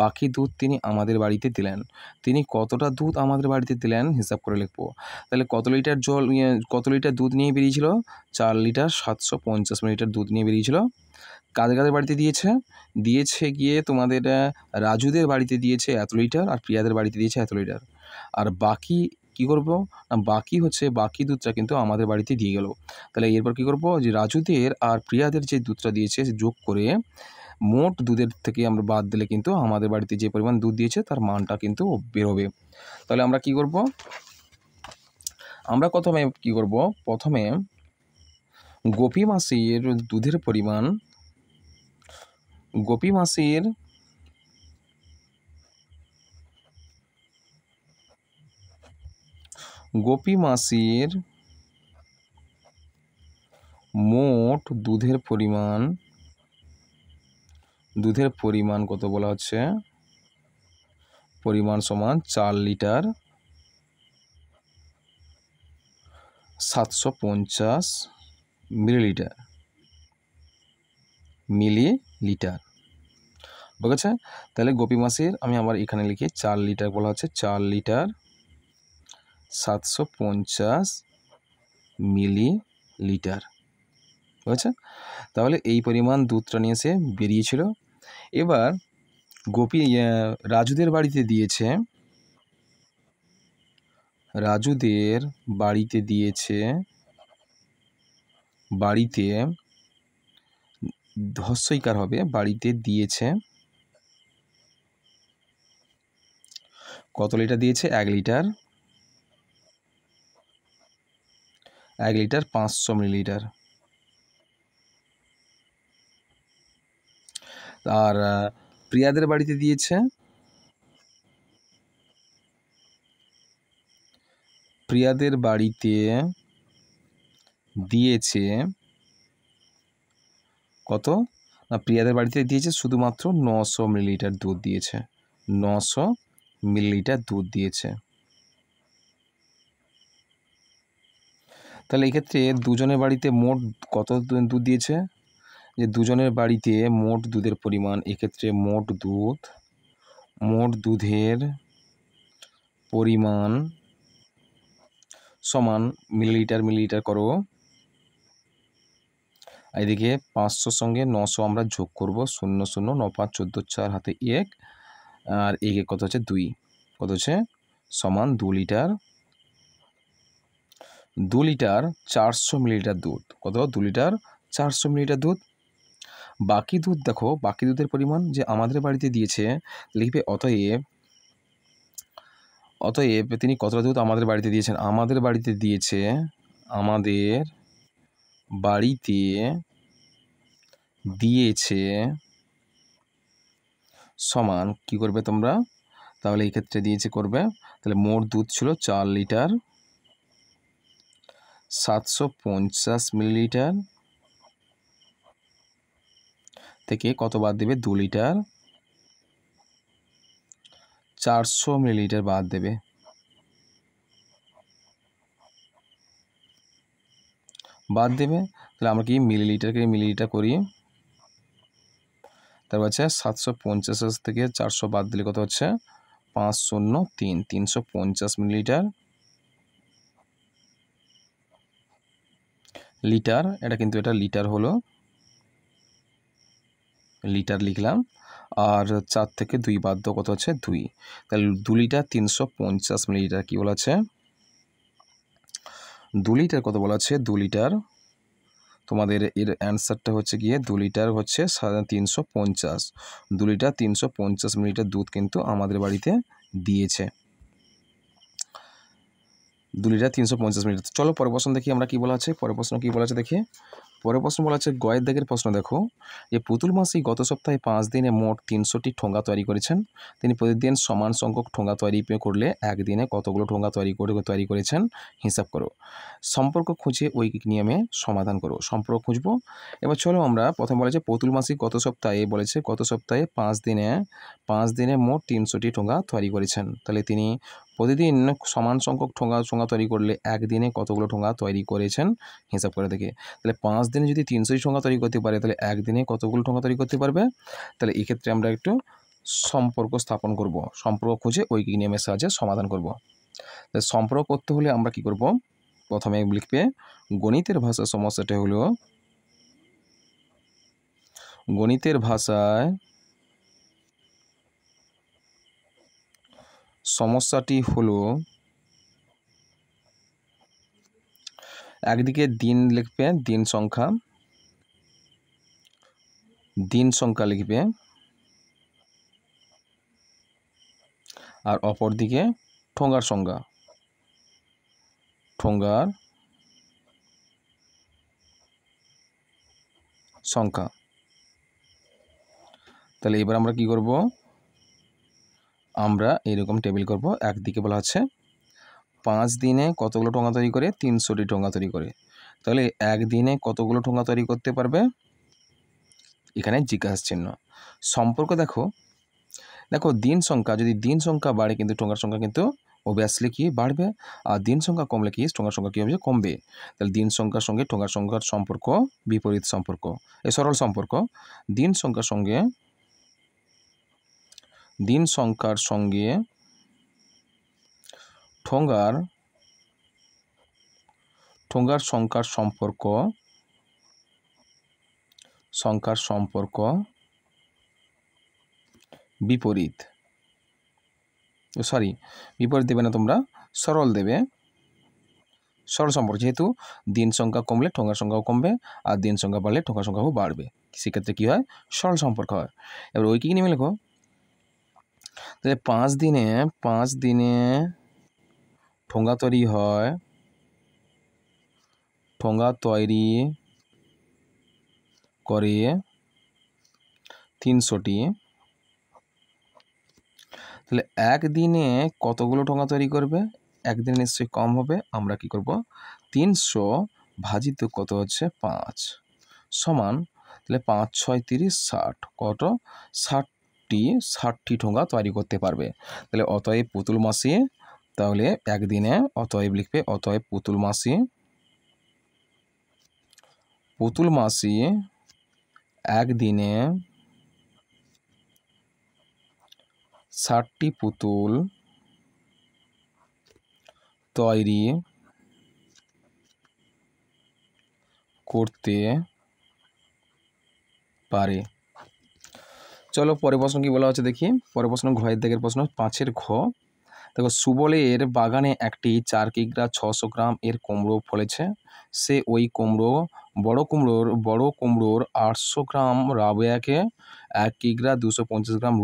Speaker 1: বাকি দুধ তিনি আমাদের বাড়িতে দিলেন। তিনি কতটা দুধ আমাদের বাড়িতে দিলেন হিসাব করে লিখবো। তাহলে কত লিটার কত লিটার দুধ নিয়ে বেরিয়েছিল? 4 লিটার 750 মিলিলিটার দুধ নিয়ে বেরিয়েছিল। কাদের কাদের বাড়িতে দিয়েছে? দিয়েছে গিয়ে তোমাদের রাজুদের বাড়িতে দিয়েছে এত লিটার, আর প্রিয়াদের বাড়িতে দিয়েছে এত লিটার। আর বাকি কী করবো? না, বাকি দুধটা কিন্তু আমাদের বাড়িতে দিয়ে গেল। তাহলে এরপর কী করবো? যে রাজুদের আর প্রিয়াদের যে দুধটা দিয়েছে যোগ করে মোট দুধের থেকে আমরা বাদ দিলে কিন্তু আমাদের বাড়িতে যে পরিমাণ দুধ দিয়েছে তার মানটা কিন্তু বেরোবে। তাহলে আমরা কী করব? আমরা প্রথমে গোপী মাসির দুধের পরিমাণ, গোপী মাসির মোট দুধের পরিমাণ কত বলা হচ্ছে? পরিমাণ সমান 4 লিটার 750 মিলিলিটার। বুঝেছে? তাহলে গোপী মাসির আমি আবার এখানে লিখি 4 লিটার বলা হচ্ছে, 4 লিটার 750 মিলিলিটার। বুঝেছে? তাহলে এই পরিমাণ দুধটা নিয়ে এসে বেরিয়েছিল। এবার রাজুদের বাড়িতে দিয়েছে, বাড়িতে হস্যইকার হবে, বাড়িতে দিয়েছে কত লিটার দিয়েছে? 1 লিটার 500 মিলিলিটার। আর প্রিয়াদের বাড়িতে দিয়েছে কত? না, প্রিয়াদের বাড়িতে দিয়েছে শুধুমাত্র 900 মিলিলিটার দুধ দিয়েছে, 900 মিলিলিটার দুধ দিয়েছে। তাহলে এক্ষেত্রে দুজনের বাড়িতে মোট কত দুধ দিয়েছে? যে দুজনের বাড়িতে মোট দুধের পরিমাণ, এক্ষেত্রে মোট দুধের পরিমাণ সমান মিলিলিটার করো। এদিকে 500 সঙ্গে 900 আমরা যোগ করব, 0 0 9 5 14 4 হাতে 1, আর একে কত হচ্ছে 2, কত হচ্ছে সমান 2 লিটার 400 মিলিলিটার দুধ। কত? 2 লিটার 400 মিলিলিটার দুধ। বাকি দুধ দেখো, বাকি দুধের পরিমাণ যে আমাদের বাড়িতে দিয়েছে, লিখবে অতএব তিনি কতটা দুধ আমাদের বাড়িতে দিয়েছেন? আমাদের বাড়িতে দিয়েছে সমান কি করবে তোমরা? তাহলে এই ক্ষেত্রে দিয়েছে করবে, তাহলে মোট দুধ ছিল 4 লিটার 750 মিলিলিটার থেকে কত বাদ দেবে? 2 লিটার 400 মিলিলিটার বাদ দেবে। তাহলে আমরা কি মিলিলিটার করি। তারপর হচ্ছে 750 থেকে 400 বাদ দিলে কত হচ্ছে? 5 0 3, 350 মিলিলিটার লিটার। এটা কিন্তু এটা লিটার হলো, লিটার লিখলাম। আর 4 থেকে 2 বাদ দাও, কত হচ্ছে? 2। তাহলে 2 লিটার 350 মিলিলিটার কি বলা আছে? 2 লিটার কত বলা আছে? 2 লিটার তোমাদের এর অ্যান্সারটা হচ্ছে গিয়ে 2 লিটার হচ্ছে 350। 2 লিটার 350 মিলিলিটার দুধ কিন্তু আমাদের বাড়িতে দিয়েছে। 2 লিটার 350 মিলিলিটার। চলো পরের প্রশ্ন দেখি আমরা কি বলা আছে। পরের প্রশ্ন কি বলা আছে দেখি। পরের প্রশ্ন বলা হচ্ছে গয়ের দাগের প্রশ্ন দেখো, যে পুতুল মাসি গত সপ্তাহে 5 দিনে মোট 300টি ঠোঙা তৈরি করেছেন। তিনি প্রতিদিন সমান সংখ্যক ঠোঙা তৈরি করলে একদিনে কতগুলো ঠোঙা তৈরি করেছেন হিসাব করো। সম্পর্ক খুঁজে ঐকিক নিয়মে সমাধান করো। সম্পর্ক খুঁজবো। এবার চলো আমরা প্রথম বলেছে পুতুল মাসি গত সপ্তাহে 5 দিনে মোট 300টি ঠোঙা তৈরি করেছেন। তাহলে তিনি প্রতিদিন সমান সংখ্যক ঠোঙা তৈরি করলে একদিনে কতগুলো ঠোঙা তৈরি করেছেন হিসাব করে দেখে। তাহলে 5 দিনে যদি 300টি ঠোঙা তৈরি করতে পারে তাহলে একদিনে কতগুলো ঠোঙা তৈরি করতে পারবে। তাহলে এক্ষেত্রে আমরা একটু সম্পর্ক স্থাপন করব, সম্পর্ক খুঁজে ঐকিক নিয়মের সাহায্যে সমাধান করব। তাহলে সম্পর্ক করতে হলে আমরা কি করব, প্রথমে লিখবে গণিতের ভাষা সমস্যাটা হলো, গণিতের ভাষায় সমস্যাটি হলো, একদিকে দিন লিখবে, দিন সংখ্যা লিখবে, আর অপর দিকে ঠোঙার সংখ্যা, তাহলে এবার আমরা কি করব, আমরা এরকম টেবিল করব। একদিকে বলা হচ্ছে 5 দিনে কতগুলো ঠোঙা তৈরি করে, 300টি ঠোঙা তৈরি করে। তাহলে একদিনে কতগুলো ঠোঙা তৈরি করতে পারবে, এখানে জিজ্ঞাসা চিহ্ন। সম্পর্ক দেখো দিন সংখ্যা, যদি দিন সংখ্যা বাড়ে কিন্তু ঠোঙার সংখ্যা কিন্তু অবভিয়াসলি কি বাড়বে, আর দিন সংখ্যা কমলে কি ঠোঙার সংখ্যা কি হবে, কমবে। তাহলে দিন সংখ্যার সঙ্গে ঠোঙার সংখ্যার সম্পর্ক বিপরীত সম্পর্ক, সরল সম্পর্ক। দিন সংখ্যার সঙ্গে ঠোঙার সংখ্যার সম্পর্ক বিপরীত, বিপরীত দেবে না তোমরা, সরল দেবে। সরল সম্পর্ক, যেহেতু দিন সংখ্যা কমলে ঠোঙার সংখ্যাও কমবে, আর দিন সংখ্যা বাড়লে ঠোঙার সংখ্যাও বাড়বে, সেক্ষেত্রে কি হয়, সরল সম্পর্ক হয়। এবার ঐকিক নিয়মে লেখো, তাহলে 5 দিনে ঠোঙা তৈরি হয়, ঠোঙা তৈরি করে 300টি। তাহলে একদিনে কতগুলো ঠোঙা তৈরি করবে, একদিনে নিশ্চয়ই কম হবে। আমরা কি করব, 300 ভাজিত কত হচ্ছে 5 সমান, তাহলে 5 6 30 60, কত 60টি ঠোঙা তৈরি করতে পারবে। তাহলে অতএব পুতুল মাসি, তাহলে একদিনে অতএব লিখবে, অতএব পুতুল মাসি একদিনে 60টি পুতুল তৈরি করতে পারে। চলো পরের প্রশ্ন কি বলা হচ্ছে দেখি। পরের প্রশ্ন ঘয়ের দিকের প্রশ্ন, 5-এর ঘ। দেখো, সুবলের বাগানে একটি 4 কিগ্রা 600 গ্রাম এর কুমড়ো ফলেছে। সে ওই বড় কুমড়োর 800 গ্রাম রাবেয়াকে, 1 কিগ্রা 250 গ্রাম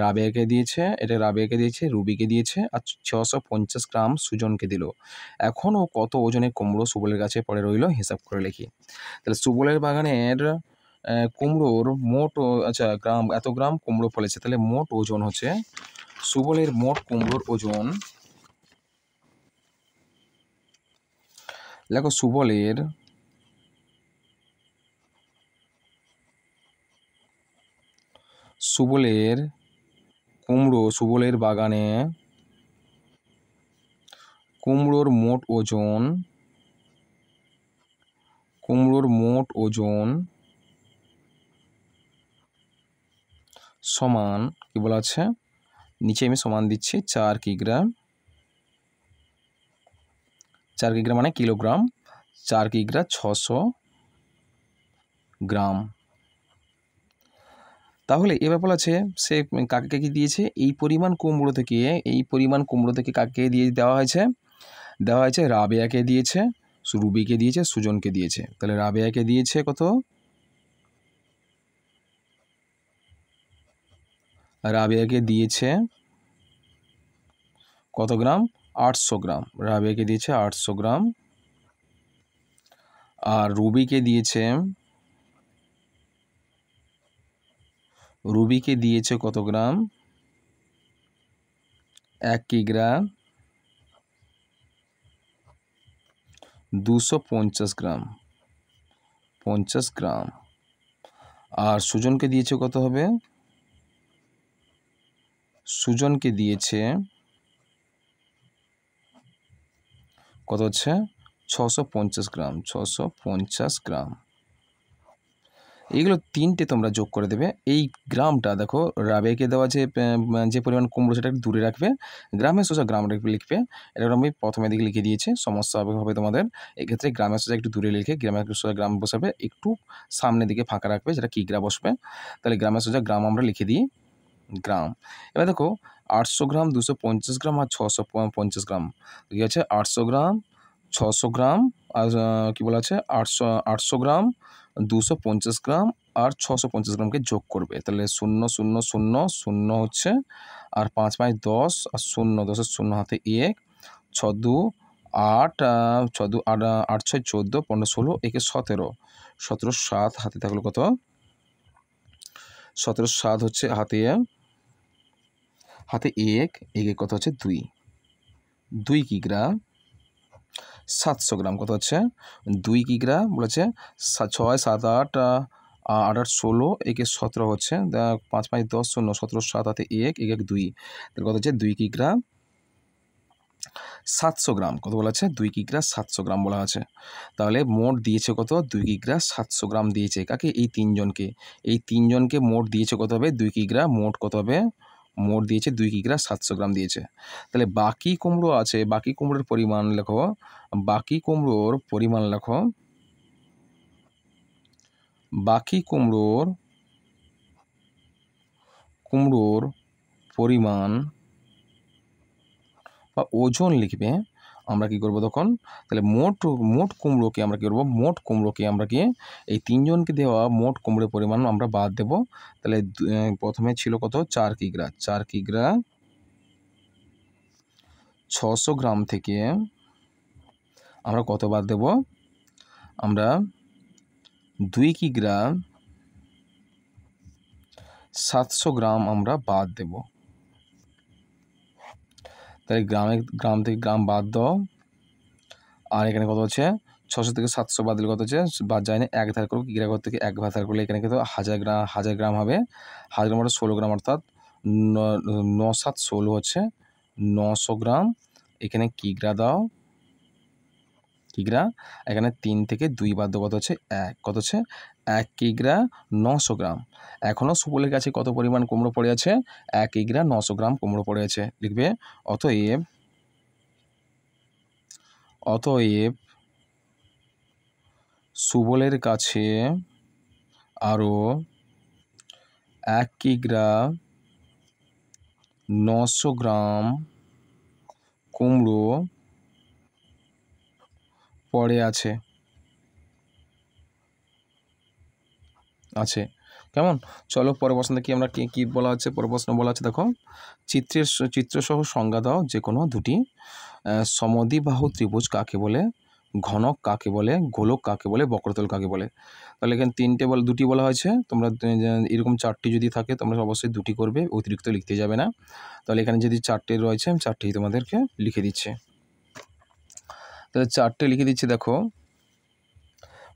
Speaker 1: রাবেয়াকে দিয়েছে, রুবিকে দিয়েছে, আর 650 গ্রাম সুজনকে দিল। এখনও কত ওজনের কুমড়ো সুবলের কাছে পড়ে রইল, হিসাব করে লিখি। তাহলে সুবলের বাগানের কুমড়োর মোট এত গ্রাম কুমড়ো ফলেছে, তাহলে মোট ওজন হচ্ছে, সুবলের মোট কুমড়োর ওজন, দেখো সুবলের বাগানে কুমড়োর মোট ওজন সমান, কি বলা আছে নিচে আমি সমান দিচ্ছি, 4 কিগ্রা মানে কিলোগ্রাম, 4 কিগ্রা 600 গ্রাম। তাহলে এবার বলা আছে সে কাকে কি দিয়েছে, এই পরিমাণ কুমড়ো থেকে কাকে দিয়ে দেওয়া হয়েছে রাবেয়াকে দিয়েছে, রুবিকে দিয়েছে, সুজনকে দিয়েছে। তাহলে রাবেয়াকে দিয়েছে কত, কত গ্রাম, 800 গ্রাম। রাবেয়াকে দিয়েছে 800 গ্রাম, আর রুবিকে দিয়েছে কত গ্রাম? 1 কিগ্রা 250 গ্রাম, 50 গ্রাম। আর সুজনকে দিয়েছে কত হবে? সুজনকে দিয়েছে কত হচ্ছে? 650 গ্রাম, 650 গ্রাম। এইগুলো তিনটে তোমরা যোগ করে দেবে। এই গ্রামটা দেখো রাবেকে দেওয়া যে পরিমাণ কুমড়ো সেটা একটু দূরে রাখবে, গ্রামের সোজা গ্রাম লিখবে। এটা আমি প্রথমে দিকে লিখে দিয়েছি, সমস্যা হবে তোমাদের। এক্ষেত্রে গ্রামের সোজা একটু দূরে লিখে গ্রামের সোজা গ্রাম বসাবে, একটু সামনের দিকে ফাঁকা রাখবে যেটা কিগ্রা বসবে। তাহলে গ্রামের সোজা গ্রাম আমরা লিখে দিই গ্রাম। এবার দেখো 800 গ্রাম, 250 গ্রাম আর 650 গ্রাম কী আছে? 800 গ্রাম, 600 গ্রাম আর কী বলা আছে? 800 গ্রাম, 250 গ্রাম আর 650 গ্রামকে যোগ করবে। তাহলে 0 0 0 0 হচ্ছে, আর 5 5 10 আর 0 10 0 হাতে 1, 6 2 8, 6 2 8, 8 6 14, 15 16, 1 17, 17 7 হাতে থাকলো কত? 17 7 হচ্ছে হাতে 1, 1 কত হচ্ছে? 2 কিগ্রা 700 গ্রাম কত হচ্ছে? 2 কিগ্রা বলেছে 6 7 8, 8 8 16, 1 17 হচ্ছে, 5 5 10 0, 17 7 হাতে 1, 1 1 2, তাহলে কত হচ্ছে? 2 কিগ্রা 700 গ্রাম। কত বলা আছে? 2 কিগ্রা 700 গ্রাম বলা আছে। তাহলে মোট দিয়েছে কত? 2 কিগ্রা 700 গ্রাম দিয়েছে। কাকে? এই তিনজনকে। এই তিনজনকে মোট দিয়েছে কত হবে? 2 কিগ্রা। মোট কত হবে? মোট দিয়েছে 2 কিগ্রা 700 গ্রাম দিয়েছে। তাহলে বাকি কুমড়ো আছে, বাকি কুমড়োর পরিমাণ লেখো। বাকি কুমড়োর পরিমাণ লেখো। বাকি কুমড়োর পরিমাণ বা ওজন লিখবে। আমরা কি করব তখন? তাহলে মোট কুমড়োকে আমরা কি করব? মোট কুমড়োকে আমরা কি এই তিনজনকে দেওয়া মোট কুমড়োর পরিমাণ আমরা বাদ দেব। তাহলে প্রথমে ছিল কত? 4 কিগ্রা। 4 কিগ্রা 600 গ্রাম থেকে আমরা কত বাদ দেব? আমরা 2 কিগ্রা 700 গ্রাম আমরা বাদ দেব। তাই গ্রাম থেকে গ্রাম বাদ দাও। আর এখানে কত হচ্ছে? 600 থেকে 700 বাদ দিলে কত হচ্ছে? বাদ যায় না, এক ধার করবো। কিগ্রা ঘর থেকে এক ধার করলে এখানে কিন্তু 1000 গ্রাম হবে। 1000 গ্রাম মানে 16 গ্রাম, অর্থাৎ 9 7 16 হচ্ছে 900 গ্রাম। এখানে কিগ্রা দাও, কিগ্রা। এখানে 3 থেকে 2 বাদ দাও, কত হচ্ছে? 1। কত হচ্ছে? 1 কিগ্রা 900 গ্রাম। এখনও সুবলের কাছে কত পরিমাণ কুমড়ো পড়ে আছে? 1 কিগ্রা 900 গ্রাম কুমড়ো পড়ে আছে। লিখবে অতএব সুবলের কাছে আরও 1 কিগ্রা 900 গ্রাম কুমড়ো পড়ে আছে। কেমন? চলো পরের প্রশ্ন দেখি আমরা কি বলা আছে। পরের প্রশ্ন বলা আছে, দেখো চিত্রসহ সংজ্ঞা দাও যে কোনো দুটি। সমদ্বিবাহু ত্রিভুজ কাকে বলে? ঘনক কাকে বলে? গোলক কাকে বলে? বক্রতল কাকে বলে? তাহলে এখানে দুটি বলা হয়েছে। তোমরা এরকম 4টি যদি থাকে তোমরা অবশ্যই 2টি করবে, অতিরিক্ত লিখতে যাবে না। তাহলে এখানে যদি 4টে রয়েছে আমি 4টেই তোমাদেরকে লিখে দিচ্ছি। তাহলে 4টে লিখে দিচ্ছি। দেখো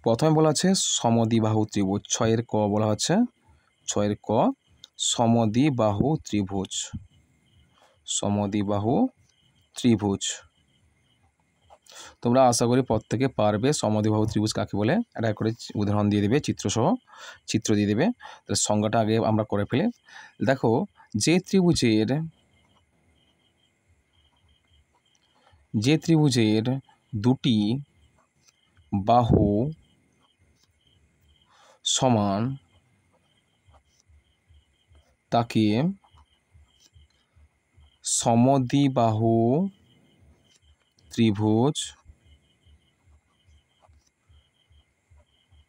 Speaker 1: প্রথমে বলা আছে সমদ্বিবাহু ত্রিভুজ। 6 ক বলা হচ্ছে, 6 ক সমদ্বিবাহু ত্রিভুজ। সমদ্বিবাহু ত্রিভুজ তোমরা আশা করি প্রত্যেকে পারবে সমদ্বিবাহু ত্রিভুজ কাকে বলে। এটা করে উদাহরণ দিয়ে দেবে, চিত্র দিয়ে দেবে। তাহলে সংজ্ঞাটা আগে আমরা করে ফেলি। দেখো যে ত্রিভুজের দুটি বাহু সমান তাকে সমদ্বিবাহু ত্রিভুজ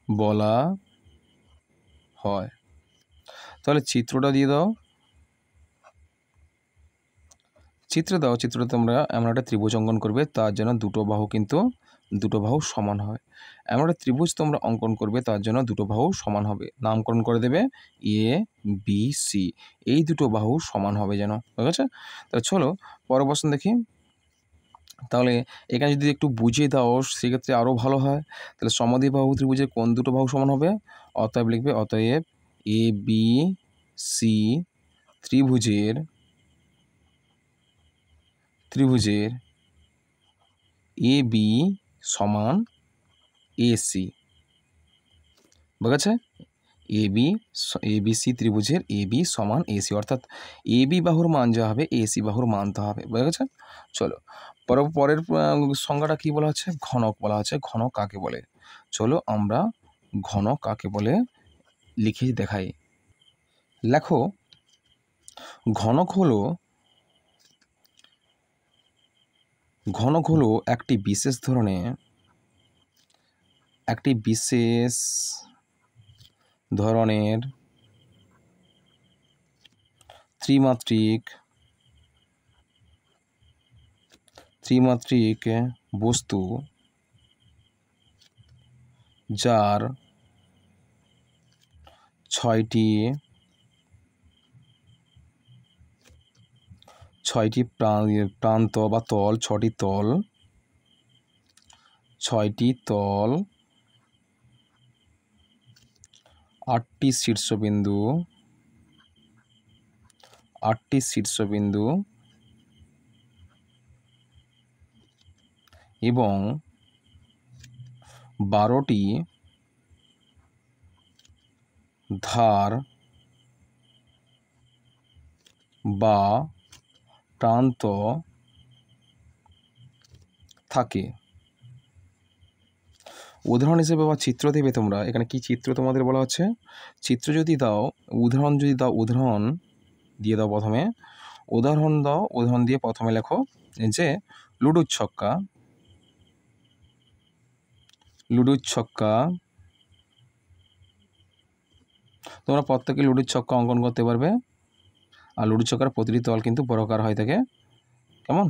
Speaker 1: বলা হয়। তাহলে চিত্রটা দিয়ে দাও। চিত্রে তোমরা এমন একটা ত্রিভুজ অঙ্কন করবে, তার জন্য দুটো বাহু কিন্তু দুটো বাহু সমান হয়। এমন একটা ত্রিভুজ তোমরা অঙ্কন করবে, তার জন্য দুটো বাহু সমান হবে। নামকরণ করে দেবে এ বি সি, এই দুটো বাহু সমান হবে যেন। ঠিক আছে? তাহলে চলো পরের প্রশ্ন দেখি। তাহলে এখানে যদি একটু বুঝিয়ে দাও সেক্ষেত্রে আরও ভালো হয়। তাহলে সমদ্বিবাহু ত্রিভুজের কোন দুটো বাহু সমান হবে? অতএব লিখবে অতএব এ বি সি ত্রিভুজের এ বি সমান এ সি। বুঝেছে? এ বি সি ত্রিভুজের এ বি সমান এ সি, অর্থাৎ এ বি বাহুর মান যা হবে এ সি বাহুর মান তা হবে। বুঝে গেছে? চলো পরের সংজ্ঞাটা কি বলা হচ্ছে? ঘনক বলা হচ্ছে। ঘনক কাকে বলে? চলো আমরা ঘনক কাকে বলে লিখে দেখাই। লেখো, ঘনক হলো একটি বিশেষ ধরনের ত্রিমাত্রিক বস্তু যার ছয়টি প্রান্ত বা তল, ছয়টি তল, 8টি শীর্ষবিন্দু এবং 12টি ধার বা প্রান্ত থাকে। উদাহরণ হিসেবে বা চিত্র দেবে তোমরা। এখানে কি চিত্র তোমাদের বলা হচ্ছে? চিত্র যদি দাও, উদাহরণ দিয়ে দাও। প্রথমে উদাহরণ দিয়ে প্রথমে লেখো যে লুডোর ছক্কা। তোমরা প্রত্যেকে লুডোর ছক্কা অঙ্কন করতে পারবে। আর লুডোর ছক্কার প্রতিটি তল কিন্তু বর্গাকার হয়ে থাকে। কেমন?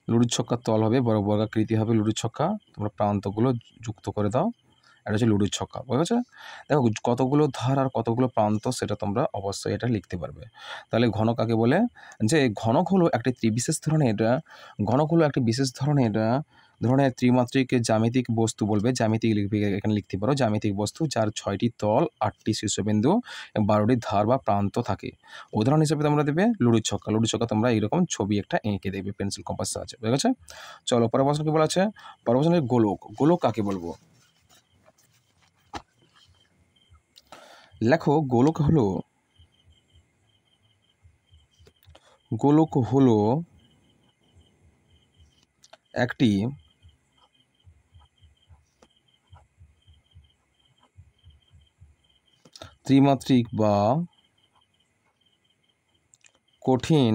Speaker 1: লুডোর ছক্কার তল হবে বর্গাকৃতি হবে লুডোর ছক্কা। তোমরা প্রান্তগুলো যুক্ত করে দাও। এটা হচ্ছে লুডোর ছক্কা। বুঝা গেছে? দেখো কতগুলো ধার আর কতগুলো প্রান্ত সেটা তোমরা অবশ্যই এটা লিখতে পারবে। তাহলে ঘনক কাকে বলে? যে ঘনক হলো একটি বিশেষ ধরনের ত্রিমাত্রিক জ্যামিতিক বস্তু বলবে। জ্যামিতিক লিখবে, এখানে লিখতে পারো জ্যামিতিক বস্তু যার 6টি তল, 8টি শীর্ষবিন্দু এবং 12টি ধার বা প্রান্ত থাকে। উদাহরণ হিসেবে তোমরা দেবে লুডোর ছক্কা তোমরা এইরকম ছবি একটা এঁকে দেবে পেন্সিল কম্পাস সাহায্যে। বুঝা গেছে? চলো পরের প্রশ্ন কি বলা আছে? পরের প্রশ্ন গোলক কাকে বলবো? লেখো, গোলক হলো একটি ত্রিমাত্রিক বা কঠিন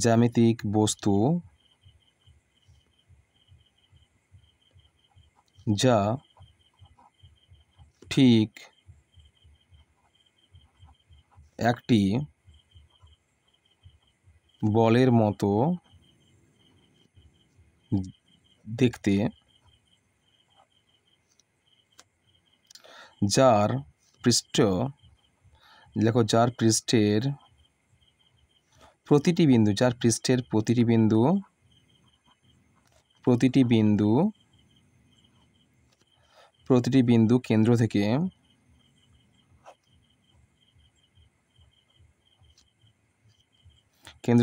Speaker 1: জ্যামিতিক বস্তু যা ঠিক একটি বলের মতো দেখতে, যার পৃষ্ঠের প্রতিটি বিন্দু কেন্দ্র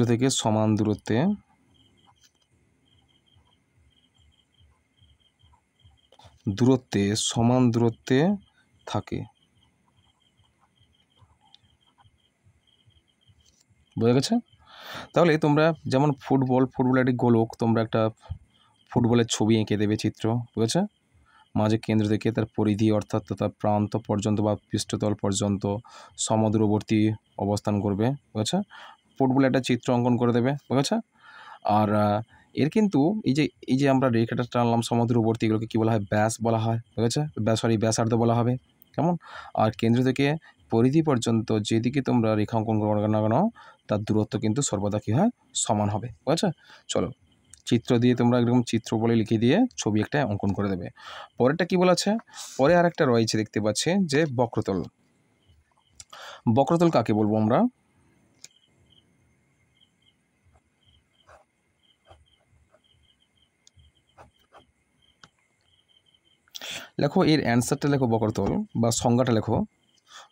Speaker 1: থেকে সমান দূরত্বে থাকে। বোঝা গেছে? তাহলে তোমরা যেমন ফুটবল একটি গোলক, তোমরা একটা ফুটবলের ছবি এঁকে দেবে চিত্র। বুঝেছে? মাঝে কেন্দ্র থেকে তার পরিধি অর্থাৎ তার প্রান্ত পর্যন্ত বা পৃষ্ঠতল পর্যন্ত সমদূরবর্তী অবস্থান করবে। বুঝেছে? ফুটবলের একটা চিত্র অঙ্কন করে দেবে। বুঝেছে? আর এর কিন্তু এই যে আমরা রেখাটা টানলাম সমদূরবর্তী, এগুলোকে কী বলা হয়? ব্যাস বলা হয়। বুঝেছে? ব্যাসার্ধ বলা হবে। কেমন? আর কেন্দ্র থেকে পরিধি পর্যন্ত যেদিকে তোমরা রেখা অঙ্কন করো না কেন তার দূরত্ব কিন্তু সর্বদা কী হয়, সমান হবে। ঠিক আছে, চলো চিত্র দিয়ে তোমরা এরকম চিত্র বলে লিখে দিয়ে ছবি একটা অঙ্কন করে দেবে। পরেরটা কি বলেছে, পরে আর একটা রয়েছে দেখতে পাচ্ছি যে বক্রতল। বক্রতল কাকে বলবো আমরা? লেখো এর অ্যান্সারটা লেখো, বক্রতল বা সংজ্ঞাটা লেখো।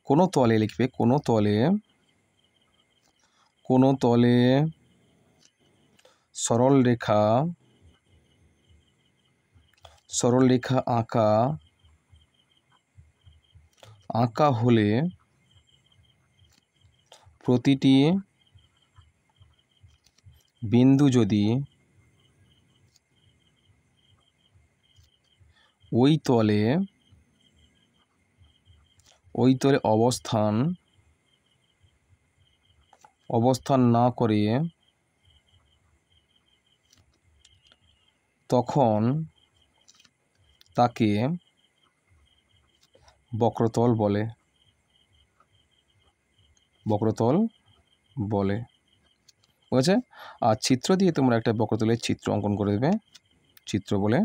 Speaker 1: কোনো তলে লিখবে, কোনো তলে সরল রেখা আঁকা হলে প্রতিটি বিন্দু যদি ওই তলে অবস্থান না করে তখন তাকে বক্রতল বলে। বুঝেছে? আর চিত্র দিয়ে তোমরা একটা বক্রতলের চিত্র অঙ্কন করে দেবে, চিত্র বলে।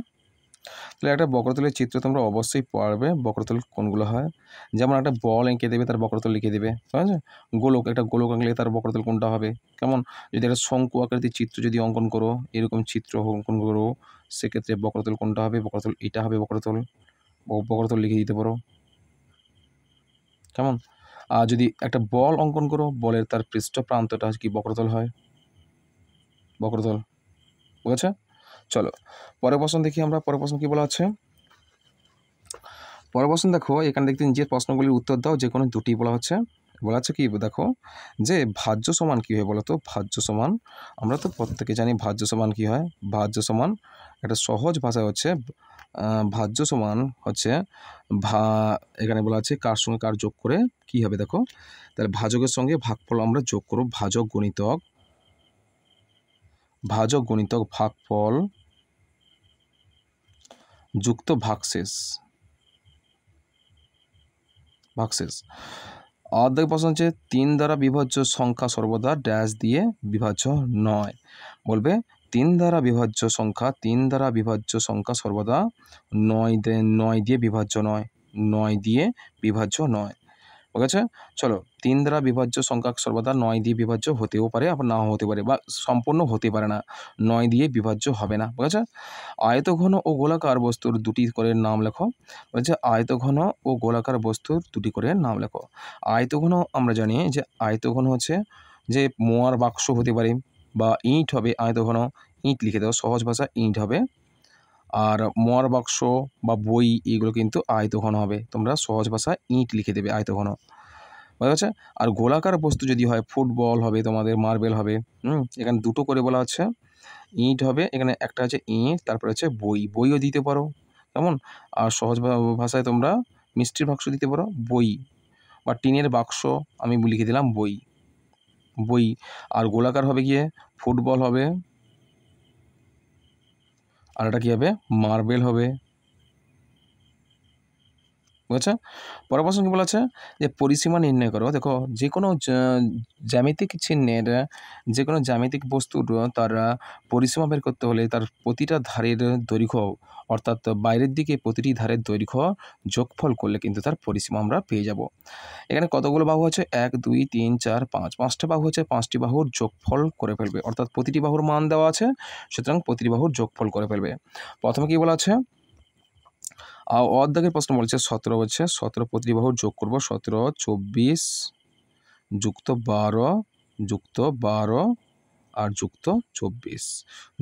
Speaker 1: তাহলে একটা বক্রতলের চিত্র তোমরা অবশ্যই পারবে বক্রতল কোনগুলো হয়। যেমন একটা বল এঁকে দেবে, তার বক্রতল লিখে দেবে। ঠিক আছে, একটা গোলক আঁকলে তার বক্রতল কোনটা হবে। কেমন, যদি একটা শঙ্কু আকৃতির চিত্র যদি অঙ্কন করো, এরকম চিত্র অঙ্কন করো, সেক্ষেত্রে বক্রতল কোনটা হবে, বক্রতল এটা হবে বক্রতল লিখে দিতে পারো। কেমন, আর যদি একটা বল অঙ্কন করো, বলের তার পৃষ্ঠ প্রান্তটা কি বক্রতল হয়, বক্রতল। বুঝেছে? চলো পরের প্রশ্ন দেখি আমরা। পরের প্রশ্ন কি বলা আছে? পরের প্রশ্ন দেখো, এখানে দেখতে যে প্রশ্নগুলির উত্তর দাও, যে কোনো দুটি বলা হচ্ছে কি দেখো, যে ভাজ্য সমান কী হয় বলো তো? ভাজ্য সমান, আমরা তো প্রত্যেকে জানি ভাজ্য সমান কী হয়। ভাজ্য সমান একটা সহজ ভাষায় হচ্ছে, ভাজ্য সমান হচ্ছে এখানে বলা আছে কার সঙ্গে কার যোগ করে কি হবে দেখো। তাহলে ভাজকের সঙ্গে ভাগফল আমরা যোগ করব, ভাজক গণিতক ভাগফল যুক্ত ভাগশেষ। অর্ধেক প্রশ্ন হচ্ছে 3 দ্বারা বিভাজ্য সংখ্যা সর্বদা ড্যাশ দিয়ে বিভাজ্য নয়। বলবে 3 দ্বারা বিভাজ্য সংখ্যা সর্বদা 9 দিয়ে বিভাজ্য নয়, 9 দিয়ে বিভাজ্য নয়। ঠিক আছে, চলো 3 দ্বারা বিভাজ্য সংখ্যা সর্বদা 9 দিয়ে বিভাজ্য হতেও পারে, আবার নাও হতে পারে, বা সম্পূর্ণ হতে পারে না, 9 দিয়ে বিভাজ্য হবে না। ঠিক আছে, আয়তঘন ও গোলাকার বস্তুর দুটি করে নাম লেখো। বলছে আয়তঘন ও গোলাকার বস্তুর দুটি করে নাম লেখো। আয়তঘন আমরা জানি যে আয়তঘন হচ্ছে যে মোয়ার বাক্স হতে পারে, বা ইঁট হবে আয়তঘন, ইঁট লিখে দাও, সহজ ভাষা ইঁট হবে। আর মোয়ার বাক্স বা বই এগুলো কিন্তু আয়তঘন হবে, তোমরা সহজ ভাষায় ইঁট লিখে দেবে আয়তঘন। বুঝা যাচ্ছে? আর গোলাকার বস্তু যদি হয়, ফুটবল হবে, তোমাদের মার্বেল হবে। এখানে দুটো করে বলা হচ্ছে, ইঁট হবে, এখানে একটা আছে ইঁট, তারপরে হচ্ছে বইও দিতে পারো। কেমন, আর সহজ ভাষায় তোমরা মিষ্টির বাক্স দিতে পারো, বই, বা টিনের বাক্স আমি লিখে দিলাম বই। আর গোলাকার হবে গিয়ে ফুটবল হবে, আর এটা কী হবে, মার্বেল হবে। বুঝেছে? পরের প্রশ্ন কি বলা আছে, যে পরিসীমা নির্ণয় করো। দেখো যে কোনো জ্যামিতিক চিহ্নের, যে কোনো জ্যামিতিক বস্তুর তার পরিসীমা বের করতে হলে তার প্রতিটা ধারের দৈর্ঘ্য, অর্থাৎ বাইরের দিকে প্রতিটি ধারের দৈর্ঘ্য যোগফল করলে কিন্তু তার পরিসীমা আমরা পেয়ে যাব। এখানে কতগুলো বাহু আছে, 1 2 3 4 5, 5টা বাহু আছে, 5টি বাহুর যোগফল করে ফেলবে, অর্থাৎ প্রতিটি বাহুর মান দেওয়া আছে, সুতরাং প্রতিটি বাহুর যোগফল করে ফেলবে। প্রথমে কি বলা আছে, অর্ধেকের প্রশ্ন বলছে 17, হচ্ছে 17 প্রতিটি বাহুর যোগ করব, 17 24 যুক্ত 12 আর যুক্ত 24,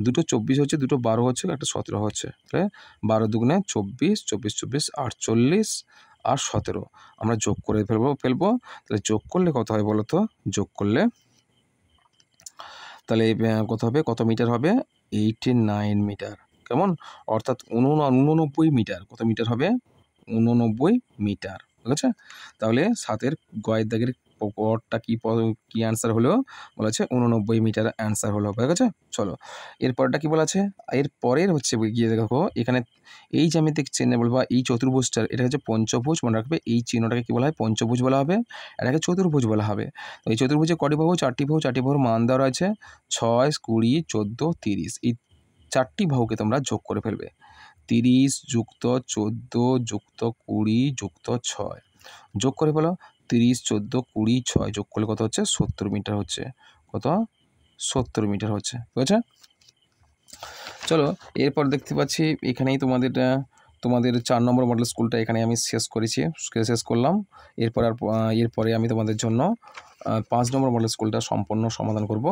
Speaker 1: দুটো 24 হচ্ছে, দুটো 12 হচ্ছে, একটা 17 হচ্ছে, তাহলে 12 দুগুণে 24, 24 24 48 আর 17 আমরা যোগ করে ফেলবো। তাহলে যোগ করলে কত হয় বলো তো? যোগ করলে তাহলে কত হবে, কত মিটার হবে? 89 মিটার। কেমন, অর্থাৎ 89 মিটার। কত মিটার হবে? 89 মিটার। ঠিক আছে, তাহলে 7-এর গয়ের দাগের পরটা কী অ্যান্সার হলো বলা আছে 89 মিটার অ্যান্সার হলো, হয়ে গেছে। চলো এরপরটা কী বলা আছে, এর পরের হচ্ছে গিয়ে দেখো এখানে এই জ্যামিতিক চিহ্ন বলবো এই চতুর্ভুজটার, এটা হচ্ছে পঞ্চভুজ, মনে রাখবে এই চিহ্নটাকে কী বলা হয়, পঞ্চভুজ বলা হবে, এটাকে চতুর্ভুজ বলা হবে। তো এই চতুর্ভুজে কটি বাহু, চারটি বাহু, চারটি বাহুর মান দেওয়া রয়েছে 6, 20, 14, 30। এই চারটি বাহুকে তোমরা যোগ করে ফেলবে, 30 যুক্ত 14 যুক্ত 20 যুক্ত 6 যোগ করে ফেলো, 30, 14, 20, 6 যোগ করলে কত হচ্ছে, 70 মিটার হচ্ছে, কত 70 মিটার হচ্ছে, বুঝেছে। চলো এরপর দেখতে পাচ্ছি এখানেই তোমাদের 4 নম্বর মডেল স্কুলটা এখানে আমি শেষ করলাম। এরপরে আমি তোমাদের জন্য 5 নম্বর মডেল স্কুলটা সম্পূর্ণ সমাধান করব।